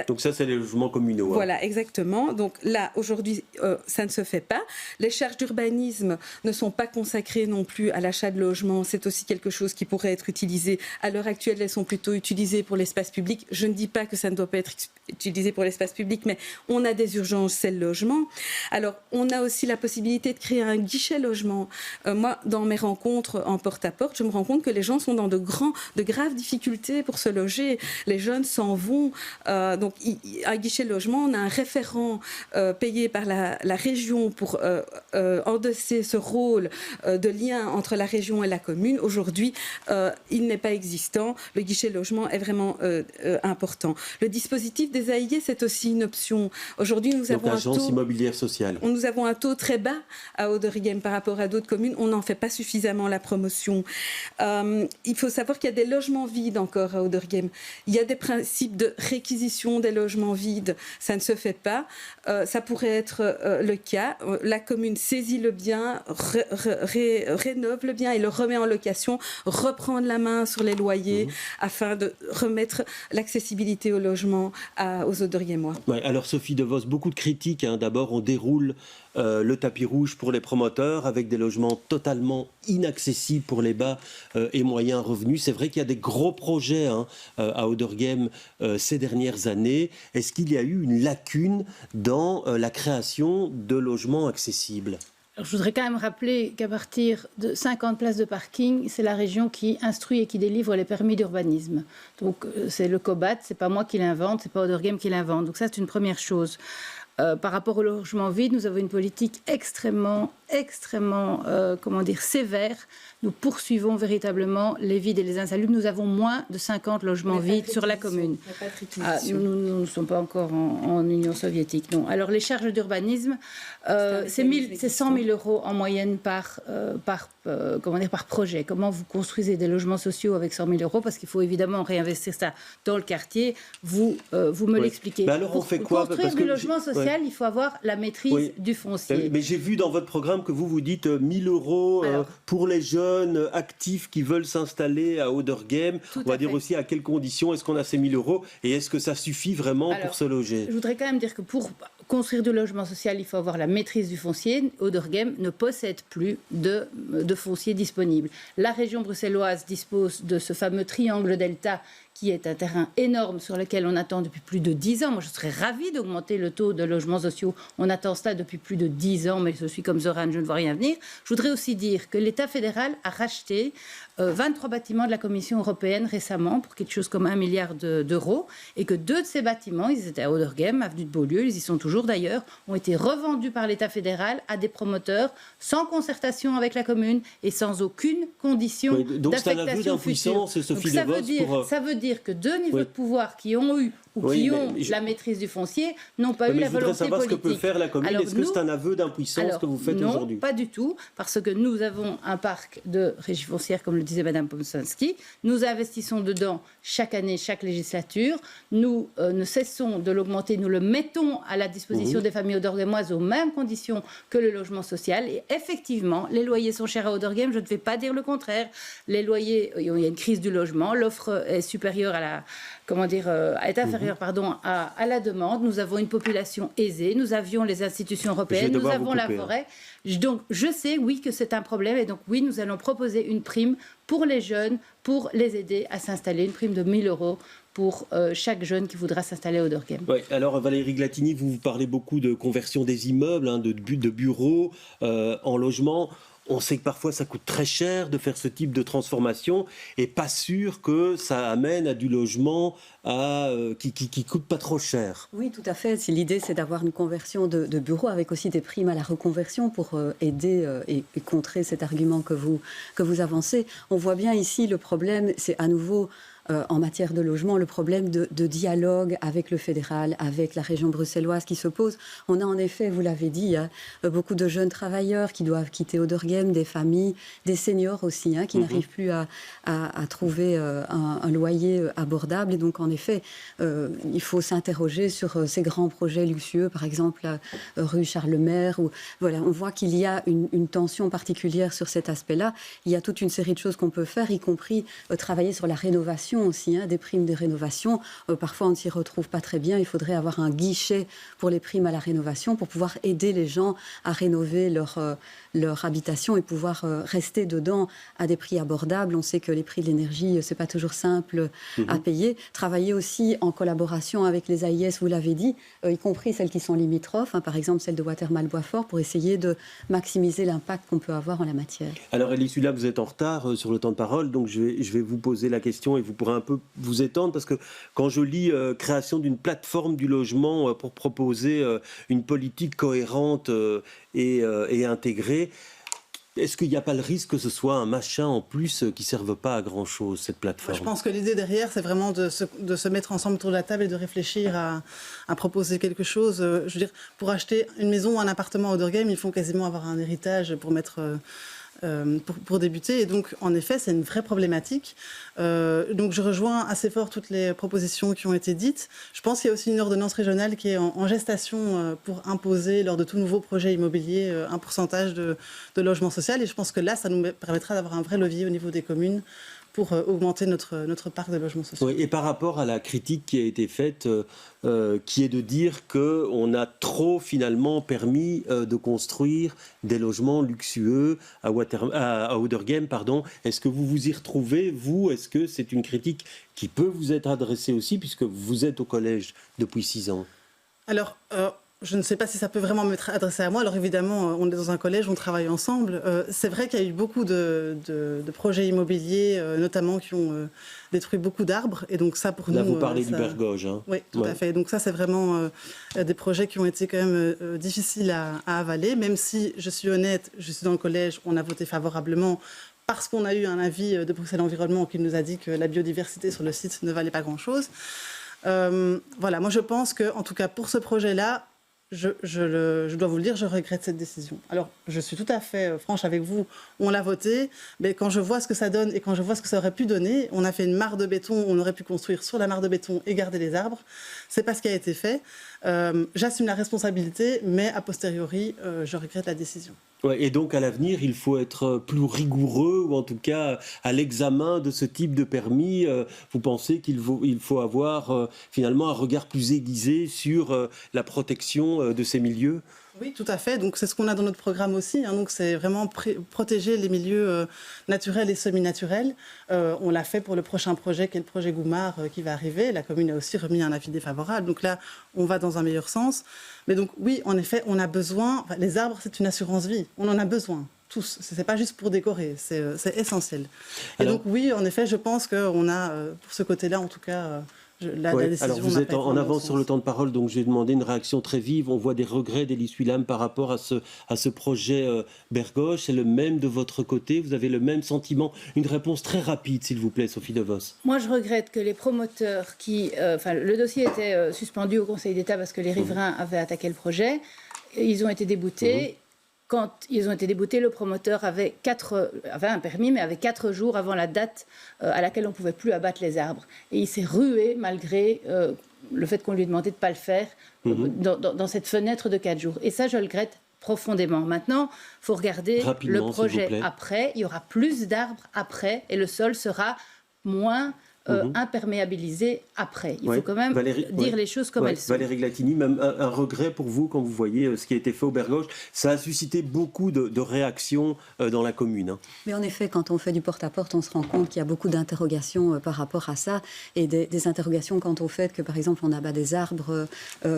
Donc ça, c'est les logements communaux. Voilà, exactement. Donc là, aujourd'hui, ça ne se fait pas. Les charges d'urbanisme ne sont pas consacrées non plus à l'achat de logements. C'est aussi quelque chose qui pourrait être utilisé. À l'heure actuelle, elles sont plutôt utilisées pour l'espace public. Je ne dis pas que ça ne doit pas être utilisé pour l'espace public, mais on a des urgences, c'est le logement. Alors, on a aussi la possibilité de créer un guichet logement. Moi, dans mes rencontres en porte-à-porte, je me rends compte que les gens sont dans de graves difficultés pour se loger. Les jeunes s'en vont. Donc, un guichet logement, on a un référent payé par la région pour endosser ce rôle de lien entre la région et la commune. Aujourd'hui, il n'est pas existant. Le guichet logement est vraiment important. Le dispositif des AIE, c'est aussi une option. Aujourd'hui, nous avons l'agence immobilière sociale. Nous avons un taux très bas à Auderghem par rapport à d'autres communes. On n'en fait pas suffisamment la promotion. Il faut savoir qu'il y a des logements vides encore à Auderghem. Il y a des principes de réquisition des logements vides. Ça ne se fait pas. Ça pourrait être le cas. La commune saisit le bien, rénove le bien et le remet en location, reprend la main sur les loyers afin de remettre l'accessibilité au logement aux Auderghemois. Ouais, alors Sophie Devos, beaucoup de critiques. D'abord, on déroule le tapis rouge pour les promoteurs avec des logements totalement inaccessibles pour les bas et moyens revenus. C'est vrai qu'il y a des gros projets à Auderghem ces dernières années. Est-ce qu'il y a eu une lacune dans la création de logements accessibles ? Je voudrais quand même rappeler qu'à partir de 50 places de parking, c'est la région qui instruit et qui délivre les permis d'urbanisme. Donc c'est le COBAT, c'est pas moi qui l'invente, c'est pas Odergem qui l'invente. Donc ça c'est une première chose. Par rapport au logement vide, nous avons une politique extrêmement sévère. Nous poursuivons véritablement les vides et les insalubres. Nous avons moins de 50 logements vides sur la commune. Nous ne sommes pas encore en Union soviétique, non. Alors les charges d'urbanisme, c'est 100 000 euros en moyenne par projet. Comment vous construisez des logements sociaux avec 100 000 euros? Parce qu'il faut évidemment réinvestir ça dans le quartier. Vous me l'expliquez. Mais alors on fait quoi? Pour construire du logement social, il faut avoir la maîtrise du foncier. Mais j'ai vu dans votre programme que vous dites 1 000 euros pour les jeunes actifs qui veulent s'installer à Odergem. On va dire aussi à quelles conditions est-ce qu'on a ces 1 000 euros et est-ce que ça suffit vraiment pour se loger? Je voudrais quand même dire que pour construire du logement social, il faut avoir la maîtrise du foncier. Odergem ne possède plus de foncier disponible. La région bruxelloise dispose de ce fameux triangle delta qui est un terrain énorme sur lequel on attend depuis plus de 10 ans. Moi, je serais ravie d'augmenter le taux de logements sociaux. On attend cela depuis plus de 10 ans, mais je suis comme Zoran, je ne vois rien venir. Je voudrais aussi dire que l'État fédéral a racheté 23 bâtiments de la Commission européenne récemment pour quelque chose comme 1 milliard d'euros et que 2 de ces bâtiments, ils étaient à Odergem, avenue de Beaulieu, ils y sont toujours d'ailleurs, ont été revendus par l'État fédéral à des promoteurs sans concertation avec la commune et sans aucune condition d'affectation future. Ça veut dire que 2 niveaux de pouvoir qui ont eu ou qui ont la maîtrise du foncier n'ont pas eu la volonté politique. Je voudrais savoir ce que peut faire la commune. Est-ce que c'est un aveu d'impuissance que vous faites aujourd'hui? Non, pas du tout, parce que nous avons un parc de régie foncière, comme le disait Mme Pomsanski. Nous investissons dedans chaque année, chaque législature. Nous ne cessons de l'augmenter. Nous le mettons à la disposition des familles odergemoises aux mêmes conditions que le logement social. Et effectivement, les loyers sont chers à Odergem. Je ne vais pas dire le contraire. Les loyers, il y a une crise du logement. L'offre est supérieure à la... est inférieure à la demande. Nous avons une population aisée, nous avions les institutions européennes, nous avons la forêt. Donc je sais, oui, que c'est un problème et donc oui, nous allons proposer une prime pour les jeunes, pour les aider à s'installer, une prime de 1 000 euros pour chaque jeune qui voudra s'installer à Odergem. Oui, alors Valérie Glatini, vous parlez beaucoup de conversion des immeubles, de bureaux en logement. On sait que parfois ça coûte très cher de faire ce type de transformation et pas sûr que ça amène à du logement qui coûte pas trop cher. Oui, tout à fait. L'idée, c'est d'avoir une conversion de bureaux avec aussi des primes à la reconversion pour aider et contrer cet argument que vous avancez. On voit bien ici le problème, c'est à nouveau... en matière de logement, le problème de dialogue avec le fédéral, avec la région bruxelloise qui se pose. On a en effet, vous l'avez dit, beaucoup de jeunes travailleurs qui doivent quitter Odergem, des familles, des seniors aussi, qui n'arrivent plus à trouver un loyer abordable. Et donc, en effet, il faut s'interroger sur ces grands projets luxueux, par exemple, rue Charles-Maire. Voilà, on voit qu'il y a une tension particulière sur cet aspect-là. Il y a toute une série de choses qu'on peut faire, y compris travailler sur la rénovation aussi, des primes de rénovation. Parfois, on ne s'y retrouve pas très bien. Il faudrait avoir un guichet pour les primes à la rénovation pour pouvoir aider les gens à rénover leur habitation et pouvoir rester dedans à des prix abordables. On sait que les prix de l'énergie, c'est pas toujours simple à payer. Travailler aussi en collaboration avec les AIS, vous l'avez dit, y compris celles qui sont limitrophes, par exemple celle de Watermal-Boisfort, pour essayer de maximiser l'impact qu'on peut avoir en la matière. Alors Elie Sula, vous êtes en retard sur le temps de parole, donc je vais vous poser la question et vous pourrez un peu vous étendre, parce que quand je lis création d'une plateforme du logement pour proposer une politique cohérente et intégrée, est-ce qu'il n'y a pas le risque que ce soit un machin en plus qui ne serve pas à grand-chose, cette plateforme? Je pense que l'idée derrière, c'est vraiment de se mettre ensemble autour de la table et de réfléchir à proposer quelque chose. Je veux dire, pour acheter une maison ou un appartement à Odergem, il faut quasiment avoir un héritage pour mettre... pour débuter. Et donc, en effet, c'est une vraie problématique. Donc, je rejoins assez fort toutes les propositions qui ont été dites. Je pense qu'il y a aussi une ordonnance régionale qui est en gestation pour imposer, lors de tout nouveau projet immobilier, un pourcentage de logement social. Et je pense que là, ça nous permettra d'avoir un vrai levier au niveau des communes pour augmenter notre parc de logements sociaux. Oui, et par rapport à la critique qui a été faite, qui est de dire qu'on a trop finalement permis de construire des logements luxueux à Odergem, est-ce que vous vous y retrouvez, vous? Est-ce que c'est une critique qui peut vous être adressée aussi, puisque vous êtes au collège depuis 6 ans? Alors, je ne sais pas si ça peut vraiment m'être adressé à moi. Alors évidemment, on est dans un collège, on travaille ensemble. C'est vrai qu'il y a eu beaucoup de projets immobiliers, notamment qui ont détruit beaucoup d'arbres. Et donc ça, pour nous... Là, vous parlez du Bergoge. Hein. Oui, tout à fait. Donc ça, c'est vraiment des projets qui ont été quand même difficiles à avaler. Même si, je suis honnête, je suis dans le collège, on a voté favorablement parce qu'on a eu un avis de Bruxelles Environnement qui nous a dit que la biodiversité sur le site ne valait pas grand-chose. Voilà, moi je pense qu'en tout cas pour ce projet-là, je dois vous le dire, je regrette cette décision. Alors, je suis tout à fait franche avec vous, on l'a voté, mais quand je vois ce que ça donne et quand je vois ce que ça aurait pu donner, on a fait une mare de béton, on aurait pu construire sur la mare de béton et garder les arbres. C'est pas ce qui a été fait. J'assume la responsabilité, mais a posteriori, je regrette la décision. Ouais, et donc à l'avenir, il faut être plus rigoureux, ou en tout cas à l'examen de ce type de permis. Vous pensez qu'il faut avoir finalement un regard plus aiguisé sur la protection de ces milieux ? Oui, tout à fait. Donc c'est ce qu'on a dans notre programme aussi. Hein. Donc c'est vraiment protéger les milieux naturels et semi-naturels. On l'a fait pour le prochain projet, qui est le projet Goumar, qui va arriver. La commune a aussi remis un avis défavorable. Donc là, on va dans un meilleur sens. Mais donc oui, en effet, on a besoin. Enfin, les arbres, c'est une assurance vie. On en a besoin. Tous. Ce n'est pas juste pour décorer, c'est essentiel. Et donc oui, en effet, je pense qu'on a, pour ce côté-là, en tout cas, la décision. Alors vous êtes en avance sur le temps de parole, donc j'ai demandé une réaction très vive. On voit des regrets d'Élie Suillam par rapport à ce projet Bergoge. C'est le même de votre côté, vous avez le même sentiment. Une réponse très rapide, s'il vous plaît, Sophie De Vos. Moi, je regrette que les promoteurs le dossier était suspendu au Conseil d'État parce que les riverains avaient attaqué le projet. Ils ont été déboutés. Quand ils ont été déboutés, le promoteur avait un permis, mais avait 4 jours avant la date à laquelle on ne pouvait plus abattre les arbres. Et il s'est rué, malgré le fait qu'on lui ait demandé de ne pas le faire, dans cette fenêtre de 4 jours. Et ça, je le regrette profondément. Maintenant, il faut regarder le projet après. Il y aura plus d'arbres après, et le sol sera moins... imperméabilisé après. Il faut quand même dire les choses comme elles sont. Valérie Glatini, même un regret pour vous quand vous voyez ce qui a été fait au Bergoge. Ça a suscité beaucoup de réactions dans la commune. Hein. Mais en effet, quand on fait du porte-à-porte, on se rend compte qu'il y a beaucoup d'interrogations par rapport à ça, et des interrogations quant au fait que, par exemple, on abat des arbres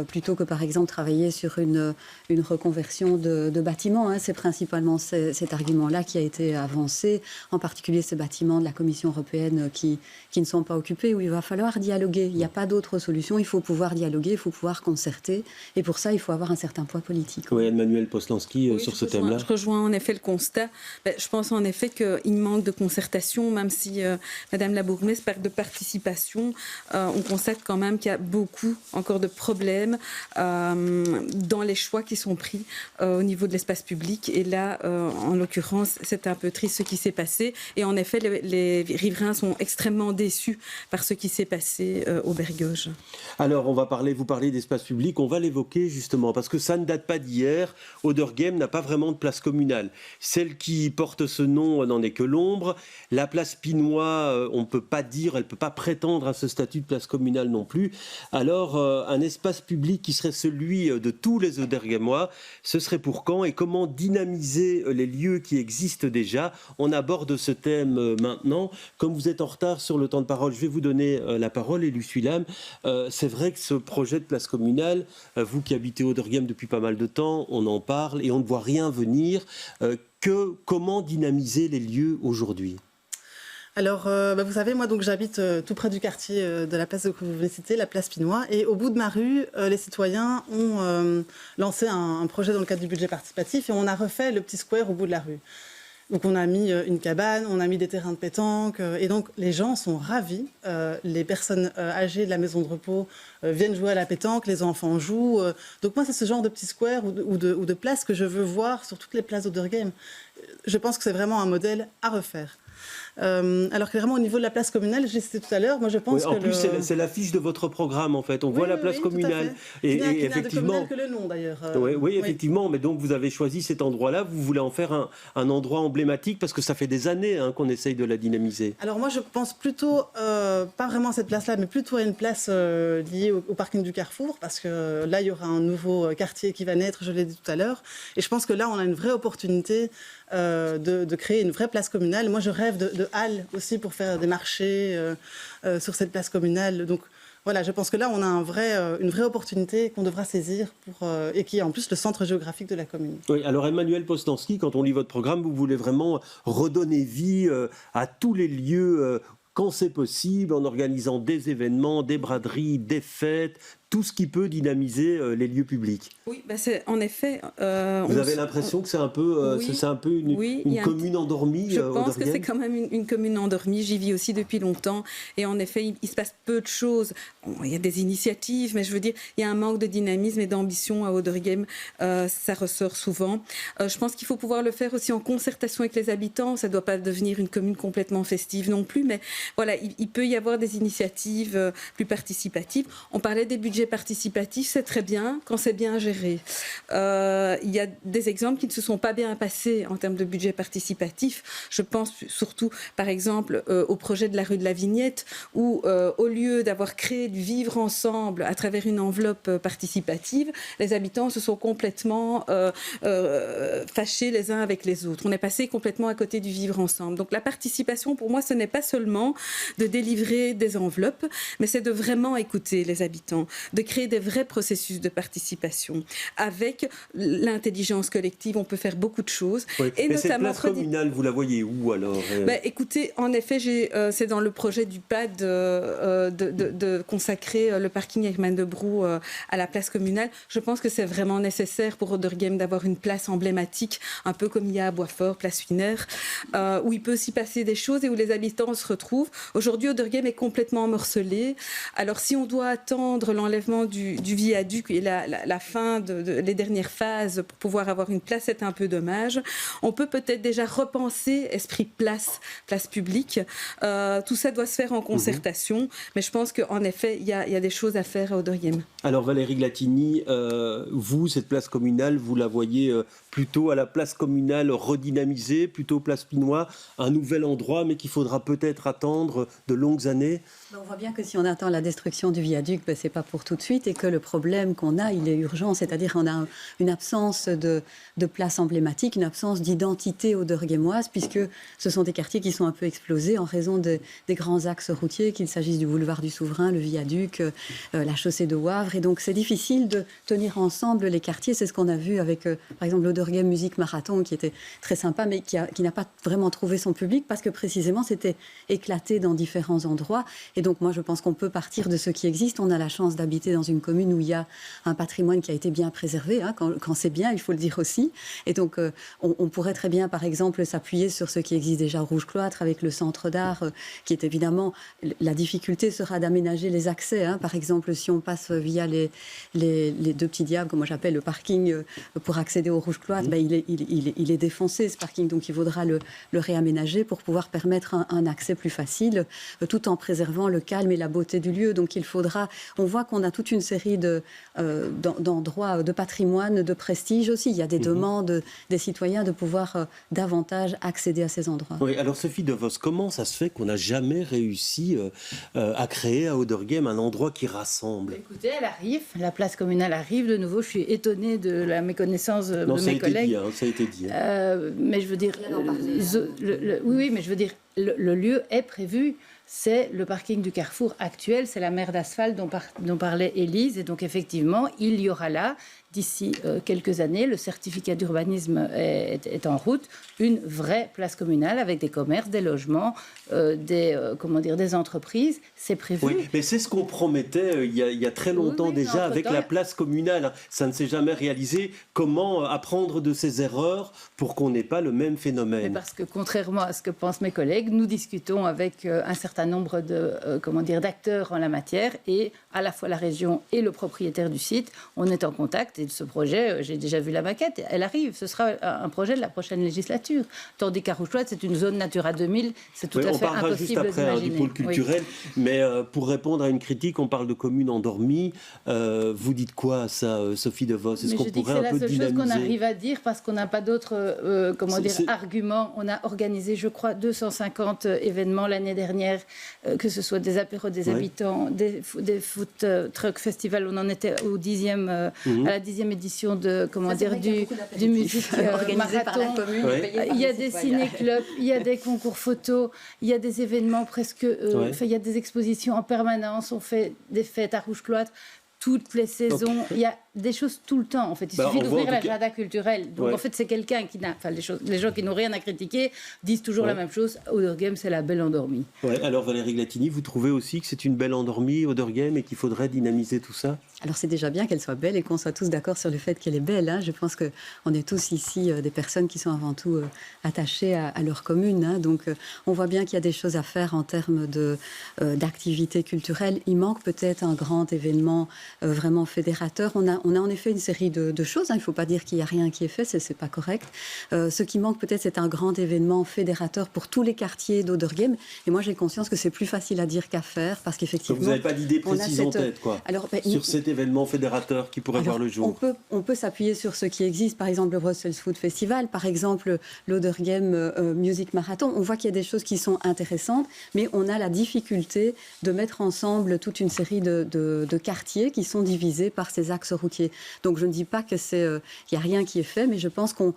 plutôt que, par exemple, travailler sur une reconversion de bâtiments. Hein. C'est principalement cet argument-là qui a été avancé, en particulier ces bâtiments de la Commission européenne qui ne sont pas occupés, où il va falloir dialoguer. Il n'y a pas d'autre solution. Il faut pouvoir dialoguer, il faut pouvoir concerter. Et pour ça, il faut avoir un certain poids politique. Oui, Emmanuel Poslanski, sur ce thème-là. Je rejoins en effet le constat. Je pense en effet qu'il manque de concertation, même si Madame la bourgmestre parle de participation. On constate quand même qu'il y a beaucoup encore de problèmes dans les choix qui sont pris au niveau de l'espace public. Et là, en l'occurrence, c'est un peu triste ce qui s'est passé. Et en effet, les riverains sont extrêmement déçus par ce qui s'est passé au Bergoge. Alors, vous parlez d'espace public, on va l'évoquer justement, parce que ça ne date pas d'hier. Oderghem n'a pas vraiment de place communale. Celle qui porte ce nom n'en est que l'ombre. La place Pinois, on ne peut pas dire, elle ne peut pas prétendre à ce statut de place communale non plus. Alors, un espace public qui serait celui de tous les Oderghemois, ce serait pour quand et comment dynamiser les lieux qui existent déjà? On aborde ce thème maintenant. Comme vous êtes en retard sur le temps de parole, je vais vous donner la parole, Élie Suillam. C'est vrai que ce projet de place communale, vous qui habitez Oderghem depuis pas mal de temps, on en parle et on ne voit rien venir. Comment dynamiser les lieux aujourd'hui ? Alors, vous savez, moi, donc, j'habite tout près du quartier de la place que vous venez de citer, la place Pinois. Et au bout de ma rue, les citoyens ont lancé un projet dans le cadre du budget participatif et on a refait le petit square au bout de la rue. Donc on a mis une cabane, on a mis des terrains de pétanque et donc les gens sont ravis. Les personnes âgées de la maison de repos viennent jouer à la pétanque, les enfants jouent. Donc moi c'est ce genre de petit square ou de place que je veux voir sur toutes les places d'Oderghem. Je pense que c'est vraiment un modèle à refaire. Alors que vraiment au niveau de la place communale, je l'ai cité tout à l'heure, moi je pense en plus c'est l'affiche de votre programme en fait, on voit la place communale et effectivement que le nom d'ailleurs. Oui, effectivement, mais donc vous avez choisi cet endroit-là, vous voulez en faire un endroit emblématique parce que ça fait des années qu'on essaye de la dynamiser. Alors moi je pense plutôt pas vraiment à cette place-là, mais plutôt à une place liée au parking du Carrefour parce que là il y aura un nouveau quartier qui va naître, je l'ai dit tout à l'heure, et je pense que là on a une vraie opportunité de créer une vraie place communale. Moi je rêve de halles aussi pour faire des marchés sur cette place communale. Donc voilà, je pense que là, on a une vraie opportunité qu'on devra saisir et qui est en plus le centre géographique de la commune. Oui, alors Emmanuel Postanski, quand on lit votre programme, vous voulez vraiment redonner vie à tous les lieux quand c'est possible, en organisant des événements, des braderies, des fêtes, tout ce qui peut dynamiser les lieux publics. Oui, c'est en effet... Vous avez l'impression que c'est un peu, une commune endormie? Je pense que c'est quand même une commune endormie. J'y vis aussi depuis longtemps. Et en effet, il se passe peu de choses. Bon, il y a des initiatives, mais je veux dire, il y a un manque de dynamisme et d'ambition à Auderghem. Ça ressort souvent. Je pense qu'il faut pouvoir le faire aussi en concertation avec les habitants. Ça ne doit pas devenir une commune complètement festive non plus. Mais voilà, il peut y avoir des initiatives plus participatives. On parlait des budgets participatif, c'est très bien quand c'est bien géré. Il y a des exemples qui ne se sont pas bien passés en termes de budget participatif. Je pense surtout, par exemple, au projet de la rue de la Vignette, où au lieu d'avoir créé du vivre ensemble à travers une enveloppe participative, les habitants se sont complètement fâchés les uns avec les autres. On est passé complètement à côté du vivre ensemble. Donc la participation, pour moi, ce n'est pas seulement de délivrer des enveloppes, mais c'est de vraiment écouter les habitants, de créer des vrais processus de participation. Avec l'intelligence collective, on peut faire beaucoup de choses. Oui. Et notamment cette place communale, vous la voyez où alors? Écoutez, en effet, c'est dans le projet du PAD de consacrer le parking Herman de Brou à la place communale. Je pense que c'est vraiment nécessaire pour Auderghem d'avoir une place emblématique, un peu comme il y a à Boisfort, place Wiener, où il peut s'y passer des choses et où les habitants se retrouvent. Aujourd'hui, Auderghem est complètement morcelé. Alors, si on doit attendre l'enlèvement du viaduc et la fin les dernières phases pour pouvoir avoir une place, c'est un peu dommage. On peut peut-être déjà repenser esprit place publique. Tout ça doit se faire en concertation, mais je pense qu'en effet, il y a des choses à faire à Auderghem. Alors Valérie Glatini, vous, cette place communale, vous la voyez plutôt à la place communale redynamisée, plutôt place Pinois, un nouvel endroit, mais qu'il faudra peut-être attendre de longues années? On voit bien que si on attend la destruction du viaduc, ce n'est pas pour tout de suite, et que le problème qu'on a, il est urgent, c'est-à-dire qu'on a une absence de place emblématique, une absence d'identité auderghemoise, puisque ce sont des quartiers qui sont un peu explosés en raison des grands axes routiers, qu'il s'agisse du boulevard du Souverain, le viaduc, la chaussée de Wavre, et donc c'est difficile de tenir ensemble les quartiers. C'est ce qu'on a vu avec, par exemple, l'Auderghem Musique Marathon, qui était très sympa, mais qui n'a pas vraiment trouvé son public, parce que précisément, c'était éclaté dans différents endroits. Et donc, moi, je pense qu'on peut partir de ce qui existe. On a la chance d'habiter dans une commune où il y a un patrimoine qui a été bien préservé. Quand c'est bien, il faut le dire aussi. Et donc, on pourrait très bien, par exemple, s'appuyer sur ce qui existe déjà au Rouge-Cloître, avec le centre d'art, qui est évidemment... La difficulté sera d'aménager les accès. Par exemple, si on passe via les deux petits diables, comme moi j'appelle le parking, pour accéder au Rouge-Cloître, il est défoncé, ce parking. Donc, il faudra le réaménager pour pouvoir permettre un accès plus facile, tout en préservant le calme et la beauté du lieu. Donc il faudra... On voit qu'on a toute une série d'endroits, de patrimoine, de prestige aussi. Il y a des demandes des citoyens de pouvoir davantage accéder à ces endroits. Oui, alors Sophie De Vos, comment ça se fait qu'on n'a jamais réussi à créer à Auderghem un endroit qui rassemble? Écoutez, elle arrive, la place communale arrive de nouveau. Je suis étonnée de la méconnaissance de mes collègues. Ça a été dit. Mais je veux dire... oui, mais je veux dire, le lieu est prévu. C'est le parking du Carrefour actuel, c'est la mer d'asphalte dont parlait Élise. Et donc, effectivement, il y aura là, d'ici quelques années, le certificat d'urbanisme est en route, une vraie place communale avec des commerces, des logements, des entreprises. C'est prévu. Oui, mais c'est ce qu'on promettait il y a très longtemps déjà avec la place communale. Ça ne s'est jamais réalisé. Comment apprendre de ces erreurs pour qu'on n'ait pas le même phénomène? Mais parce que, contrairement à ce que pensent mes collègues, nous discutons avec un certain nombre d'acteurs en la matière, et à la fois la région et le propriétaire du site, on est en contact. Et ce projet, j'ai déjà vu la maquette, elle arrive. Ce sera un projet de la prochaine législature. Tandis qu'à Rouge-Cloître, c'est une zone Natura 2000, c'est tout à fait impossible juste après, du pôle culturel. Oui. Mais pour répondre à une critique, on parle de communes endormies. Vous dites quoi à ça, Sophie De Vos? Est-ce qu'on pourrait un peu dynamiser? C'est la seule chose qu'on arrive à dire, parce qu'on n'a pas d'autres arguments. On a organisé, je crois, 250 événements l'année dernière, que ce soit des apéros des habitants, des food truck festivals. On en était à la 10e édition de, du musique organisé par la marathon. commune. Il y a des ciné-clubs, il y a des concours photos, il y a des événements il y a des expositions en permanence, on fait des fêtes à Rouge-Cloître. Toutes les saisons, il y a des choses tout le temps. En fait, il suffit d'ouvrir l'agenda culturel. Donc, en fait, c'est quelqu'un qui n'a, les gens qui n'ont rien à critiquer disent toujours la même chose. Oderghem, c'est la belle endormie. Ouais. Alors, Valérie Glatini, vous trouvez aussi que c'est une belle endormie, Oderghem, et qu'il faudrait dynamiser tout ça? Alors, c'est déjà bien qu'elle soit belle et qu'on soit tous d'accord sur le fait qu'elle est belle. Hein. Je pense qu'on est tous ici des personnes qui sont avant tout attachées à leur commune. Hein. Donc, on voit bien qu'il y a des choses à faire en termes d'activités culturelles. Il manque peut-être un grand événement vraiment fédérateur. On a en effet une série de choses. Hein. Il ne faut pas dire qu'il n'y a rien qui est fait, c'est pas correct. Ce qui manque peut-être, c'est un grand événement fédérateur pour tous les quartiers d'Oderghem. Et moi, j'ai conscience que c'est plus facile à dire qu'à faire parce qu'effectivement... Vous n'avez pas d'idée précise en tête, quoi, sur cet événement fédérateur qui pourrait voir le jour? On peut s'appuyer sur ce qui existe, par exemple le Brussels Food Festival, par exemple l'Oderghem Music Marathon. On voit qu'il y a des choses qui sont intéressantes, mais on a la difficulté de mettre ensemble toute une série de quartiers qui sont divisés par ces axes routiers. Donc je ne dis pas qu'il n'y a rien qui est fait, mais je pense qu'on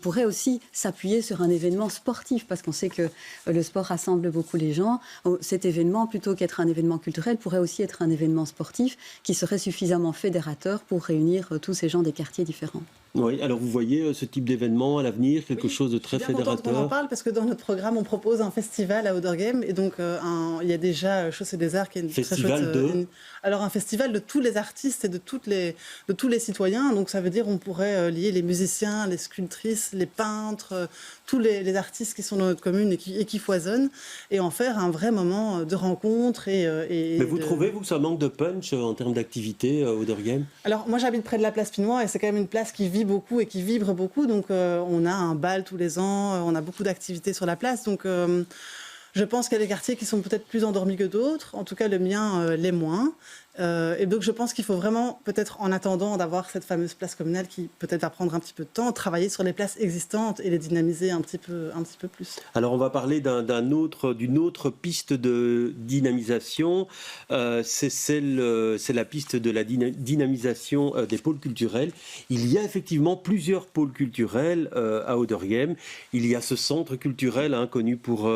pourrait aussi s'appuyer sur un événement sportif, parce qu'on sait que le sport rassemble beaucoup les gens. Cet événement, plutôt qu'être un événement culturel, pourrait aussi être un événement sportif qui serait suffisamment fédérateur pour réunir tous ces gens des quartiers différents. Oui, alors vous voyez ce type d'événement à l'avenir, quelque chose de très fédérateur. On en parle parce que dans notre programme, on propose un festival à Oderghem et donc il y a déjà Chaussée des Arts qui est une festival très chouette... Alors un festival de tous les artistes et de tous les citoyens. Donc ça veut dire on pourrait lier les musiciens, les sculptrices, les peintres, tous les artistes qui sont dans notre commune et qui foisonnent et en faire un vrai moment de rencontre. Mais vous trouvez, vous, que ça manque de punch en termes d'activité à Oderghem? Alors moi j'habite près de la place Pinois et c'est quand même une place qui vit beaucoup et qui vibre beaucoup. Donc on a un bal tous les ans, on a beaucoup d'activités sur la place. Donc je pense qu'il y a des quartiers qui sont peut-être plus endormis que d'autres. En tout cas, le mien l'est moins. Et donc je pense qu'il faut vraiment, peut-être en attendant d'avoir cette fameuse place communale qui peut-être va prendre un petit peu de temps, travailler sur les places existantes et les dynamiser un petit peu plus. Alors on va parler d'une autre piste de dynamisation, c'est la piste de la dynamisation des pôles culturels. Il y a effectivement plusieurs pôles culturels à Oderghem. Il y a ce centre culturel connu pour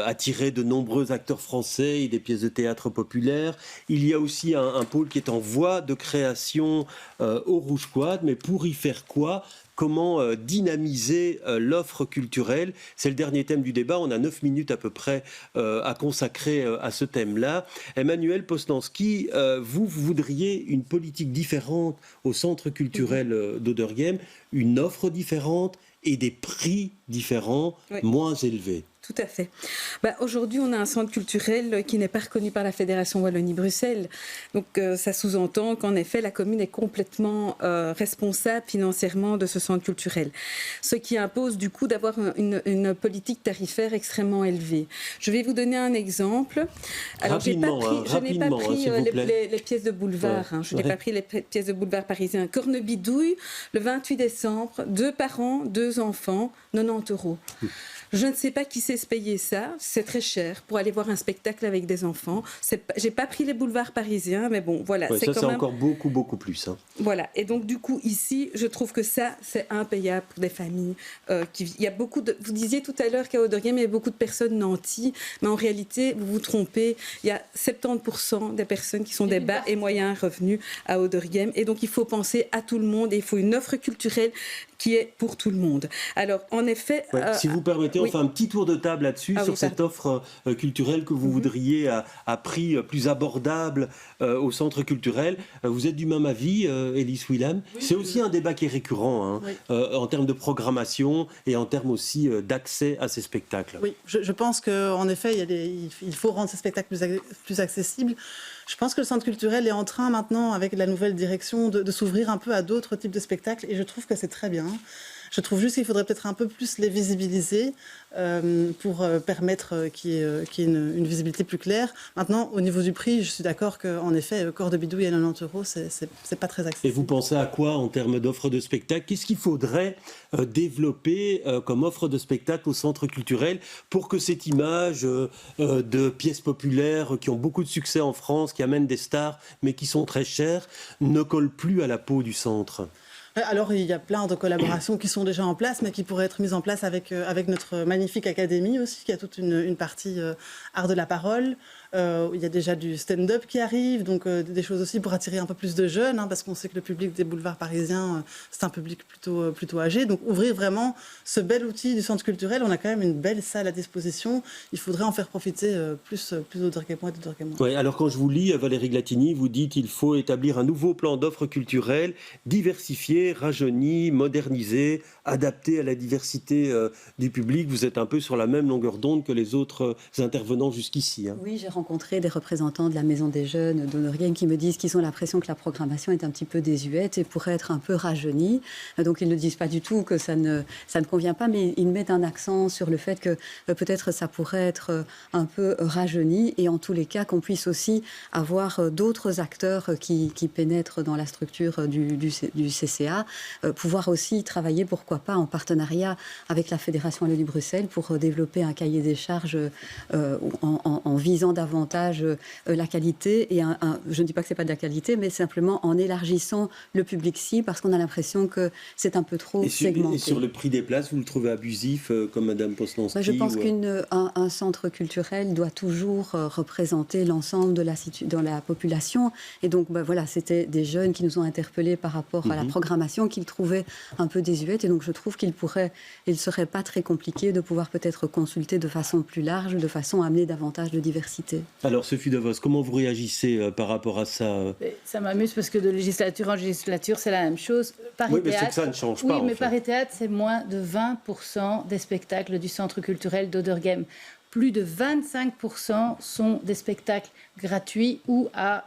attirer de nombreux acteurs français et des pièces de théâtre populaires. Il y a aussi un pôle qui est en voie de création au Rouge-Cloître, mais pour y faire quoi? Comment dynamiser l'offre culturelle? C'est le dernier thème du débat. On a 9 minutes à peu près à consacrer à ce thème-là. Emmanuel Postanski, vous voudriez une politique différente au centre culturel d'Oderghem, une offre différente et des prix différents, moins élevés. Tout à fait. Aujourd'hui, on a un centre culturel qui n'est pas reconnu par la Fédération Wallonie-Bruxelles. Donc, ça sous-entend qu'en effet, la commune est complètement responsable financièrement de ce centre culturel. Ce qui impose du coup d'avoir une politique tarifaire extrêmement élevée. Je vais vous donner un exemple. Alors, je n'ai pas pris les pièces de boulevard. Je n'ai pas pris les pièces de boulevard parisiens. Cornebidouille, le 28 décembre, 2 parents, 2 enfants, 90 €. Je ne sais pas qui sait se payer ça. C'est très cher pour aller voir un spectacle avec des enfants. J'ai pas pris les boulevards parisiens, mais bon, voilà. Ouais, c'est encore beaucoup plus. Voilà. Et donc, du coup, ici, je trouve que ça, c'est impayable pour des familles. Il y a beaucoup de... Vous disiez tout à l'heure qu'à Oderghem, il y a beaucoup de personnes nanties. Mais en réalité, vous vous trompez. Il y a 70% des personnes qui sont des bas et moyens revenus à Oderghem. Et donc, il faut penser à tout le monde et il faut une offre culturelle qui est pour tout le monde. Alors, en effet... si vous permettez, on fait un petit tour de table là-dessus, sur cette offre culturelle que vous voudriez à prix plus abordable au centre culturel. Vous êtes du même avis, Élise Wilhelm? C'est aussi un débat qui est récurrent en termes de programmation et en termes aussi d'accès à ces spectacles. Oui, je pense qu'en effet, il faut rendre ces spectacles plus accessibles. Je pense que le centre culturel est en train maintenant, avec la nouvelle direction, de s'ouvrir un peu à d'autres types de spectacles et je trouve que c'est très bien. Je trouve juste qu'il faudrait peut-être un peu plus les visibiliser pour permettre qu'il y ait une visibilité plus claire. Maintenant, au niveau du prix, je suis d'accord qu'en effet, corps de bidouille à 90 €, c'est pas très accessible. Et vous pensez à quoi en termes d'offres de spectacle? Qu'est-ce qu'il faudrait développer comme offre de spectacle au centre culturel pour que cette image de pièces populaires qui ont beaucoup de succès en France, qui amènent des stars, mais qui sont très chères, ne colle plus à la peau du centre? Alors, il y a plein de collaborations qui sont déjà en place, mais qui pourraient être mises en place avec notre magnifique académie aussi, qui a toute une partie art de la parole. Il y a déjà du stand-up qui arrive, donc des choses aussi pour attirer un peu plus de jeunes, parce qu'on sait que le public des boulevards parisiens, c'est un public plutôt âgé. Donc, ouvrir vraiment ce bel outil du centre culturel. On a quand même une belle salle à disposition. Il faudrait en faire profiter plus d'Oderghemois et d'Oderghemois. Oui, alors quand je vous lis, Valérie Glatini, vous dites qu'il faut établir un nouveau plan d'offres culturelles diversifié, rajeuni, modernisé, adapté à la diversité du public. Vous êtes un peu sur la même longueur d'onde que les autres intervenants jusqu'ici. Oui, j'ai rencontré des représentants de la Maison des Jeunes d'Oderghem qui me disent qu'ils ont l'impression que la programmation est un petit peu désuète et pourrait être un peu rajeunie. Donc ils ne disent pas du tout que ça ne convient pas, mais ils mettent un accent sur le fait que peut-être ça pourrait être un peu rajeuni et en tous les cas qu'on puisse aussi avoir d'autres acteurs qui pénètrent dans la structure du CCA, pouvoir aussi travailler, pourquoi pas, en partenariat avec la Fédération Wallonie-Bruxelles pour développer un cahier des charges en visant davantage la qualité. Et je ne dis pas que ce n'est pas de la qualité, mais simplement en élargissant le public cible, parce qu'on a l'impression que c'est un peu trop segmenté. Et sur le prix des places, vous le trouvez abusif, comme Madame Poslanski? Je pense qu'un centre culturel doit toujours représenter l'ensemble de la population. Et donc, voilà, c'était des jeunes qui nous ont interpellés par rapport à la programmation qu'ils trouvaient un peu désuète. Et donc, je trouve qu'il ne serait pas très compliqué de pouvoir peut-être consulter de façon plus large, de façon à amener davantage de diversité. Alors, Sophie Devos, comment vous réagissez par rapport à ça? Ça m'amuse parce que de législature en législature, c'est la même chose. Oui, mais c'est que ça ne change pas. Oui, mais Paris Théâtre, c'est moins de 20% des spectacles du centre culturel d'Oderghem. Plus de 25% sont des spectacles gratuits ou à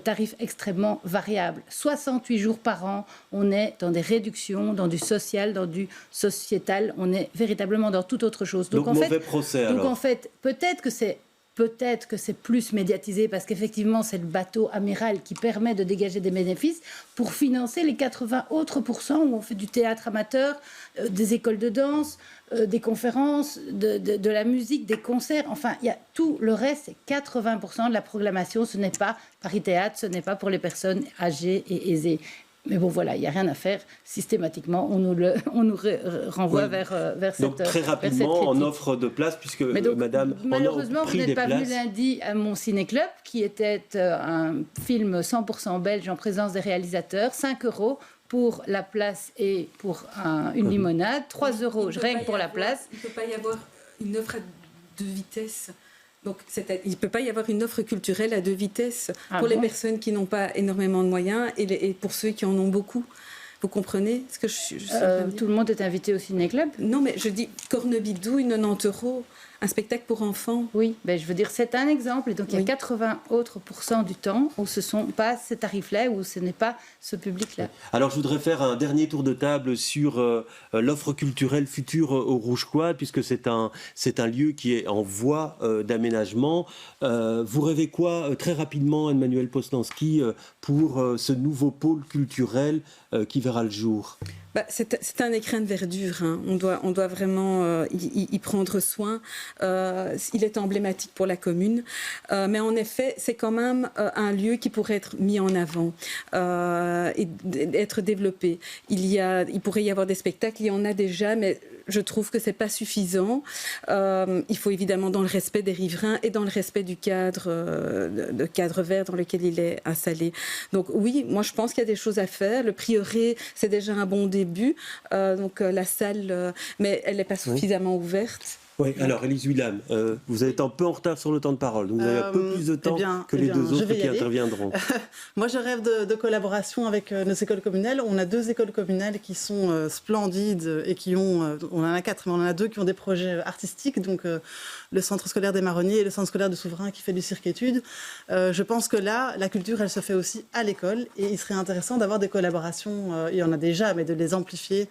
tarifs extrêmement variables. 68 jours par an, on est dans des réductions, dans du social, dans du sociétal. On est véritablement dans toute autre chose. Donc mauvais procès, alors. Donc en fait, peut-être que c'est plus médiatisé parce qu'effectivement, c'est le bateau amiral qui permet de dégager des bénéfices pour financer les 80 autres pourcents où on fait du théâtre amateur, des écoles de danse, des conférences, de la musique, des concerts. Enfin, il y a tout le reste, c'est 80% de la programmation. Ce n'est pas Paris Théâtre, ce n'est pas pour les personnes âgées et aisées. Mais bon, voilà, il n'y a rien à faire. Systématiquement, on nous renvoie vers cette Donc, très rapidement, en offre de place, puisque Madame... Malheureusement, vous n'êtes pas venu lundi à mon ciné-club, qui était un film 100% belge en présence des réalisateurs, 5 € pour la place et pour une limonade, 3 € rien que pour la place. Il ne peut pas y avoir une offre à deux vitesses. Donc, il ne peut pas y avoir une offre culturelle à deux vitesses pour les personnes qui n'ont pas énormément de moyens et pour ceux qui en ont beaucoup. Vous comprenez ce que je tout le monde est invité au ciné-club? Non, mais je dis Cornebidouille, 90 €. Un spectacle pour enfants. Oui, je veux dire, c'est un exemple. Et donc, il y a 80 autres % du temps où ce ne sont pas ces tarifs-là, où ce n'est pas ce public-là. Alors, je voudrais faire un dernier tour de table sur l'offre culturelle future au Rouge Quad, puisque c'est un lieu qui est en voie d'aménagement. Vous rêvez quoi, très rapidement, Emmanuel Poslanski, pour ce nouveau pôle culturel qui verra le jour? C'est un écrin de verdure. Hein. On doit vraiment y prendre soin. Il est emblématique pour la commune. Mais en effet, c'est quand même un lieu qui pourrait être mis en avant et être développé. Il pourrait y avoir des spectacles, il y en a déjà, mais je trouve que ce n'est pas suffisant. Il faut évidemment dans le respect des riverains et dans le respect du cadre vert dans lequel il est installé. Donc oui, moi je pense qu'il y a des choses à faire. Le prieuré, c'est déjà un bon début. Donc la salle, mais elle n'est pas suffisamment ouverte. Oui, alors Élise Willam, vous êtes un peu en retard sur le temps de parole, donc vous avez un peu plus de temps que les deux autres qui interviendront. Moi, je rêve de collaboration avec nos écoles communales. On a 2 écoles communales qui sont splendides et qui ont, on en a 4, mais on en a 2 qui ont des projets artistiques, donc le centre scolaire des Marronniers et le centre scolaire de Souverain qui fait du cirque-études. Je pense que là, la culture, elle se fait aussi à l'école et il serait intéressant d'avoir des collaborations, il y en a déjà, mais de les amplifier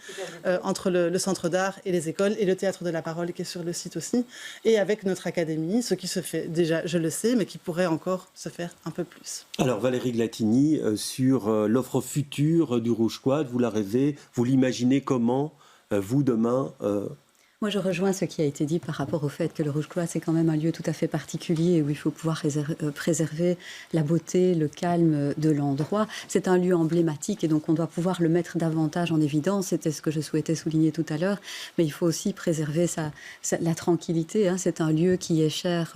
entre le centre d'art et les écoles et le théâtre de la parole qui est sur le site aussi, et avec notre académie, ce qui se fait déjà, je le sais, mais qui pourrait encore se faire un peu plus. Alors Valérie Glatini, sur l'offre future du Rouge Quad, vous la rêvez, vous l'imaginez comment, vous demain Moi, je rejoins ce qui a été dit par rapport au fait que le Rouge Cloître, c'est quand même un lieu tout à fait particulier où il faut pouvoir préserver la beauté, le calme de l'endroit. C'est un lieu emblématique et donc on doit pouvoir le mettre davantage en évidence. C'était ce que je souhaitais souligner tout à l'heure. Mais il faut aussi préserver la tranquillité. Hein. C'est un lieu qui est cher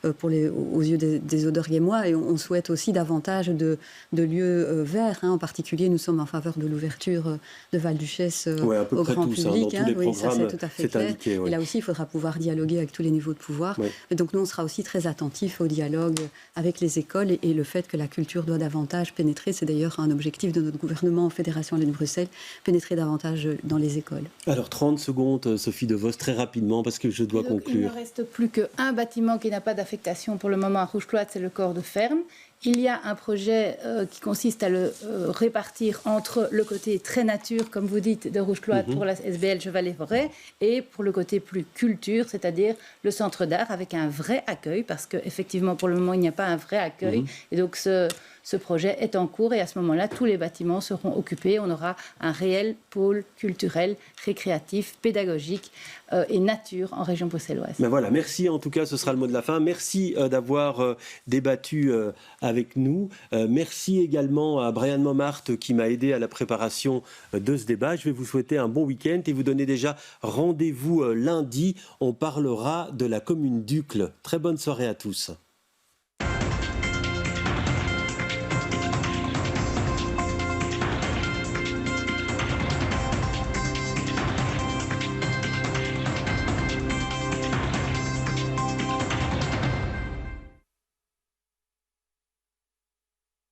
aux yeux des Oderghemois et on souhaite aussi davantage de lieux verts. Hein. En particulier, nous sommes en faveur de l'ouverture de Val-Duchesse au grand public. Dans tous les programmes, ça, c'est tout à fait clair. Indiqué, oui. Et là aussi, il faudra pouvoir dialoguer avec tous les niveaux de pouvoir. Oui. Et donc nous, on sera aussi très attentifs au dialogue avec les écoles et le fait que la culture doit davantage pénétrer. C'est d'ailleurs un objectif de notre gouvernement en Fédération Wallonie-Bruxelles, pénétrer davantage dans les écoles. Alors 30 secondes, Sophie De Vos, très rapidement, parce que je dois conclure. Il ne reste plus qu'un bâtiment qui n'a pas d'affectation pour le moment à Rouge Cloître, c'est le corps de ferme. Il y a un projet qui consiste à le répartir entre le côté très nature, comme vous dites, de Rouge Cloître pour la SBL Chevalet-Forêt et pour le côté plus culture, c'est-à-dire le centre d'art avec un vrai accueil, parce qu'effectivement, pour le moment, il n'y a pas un vrai accueil. Et donc, ce projet est en cours et à ce moment-là, tous les bâtiments seront occupés. On aura un réel pôle culturel, récréatif, pédagogique et nature en région bruxelloise. Mais voilà, merci en tout cas, ce sera le mot de la fin. Merci d'avoir débattu avec nous. Merci également à Brian Momart qui m'a aidé à la préparation de ce débat. Je vais vous souhaiter un bon week-end et vous donner déjà rendez-vous lundi. On parlera de la commune d'Uccle. Très bonne soirée à tous.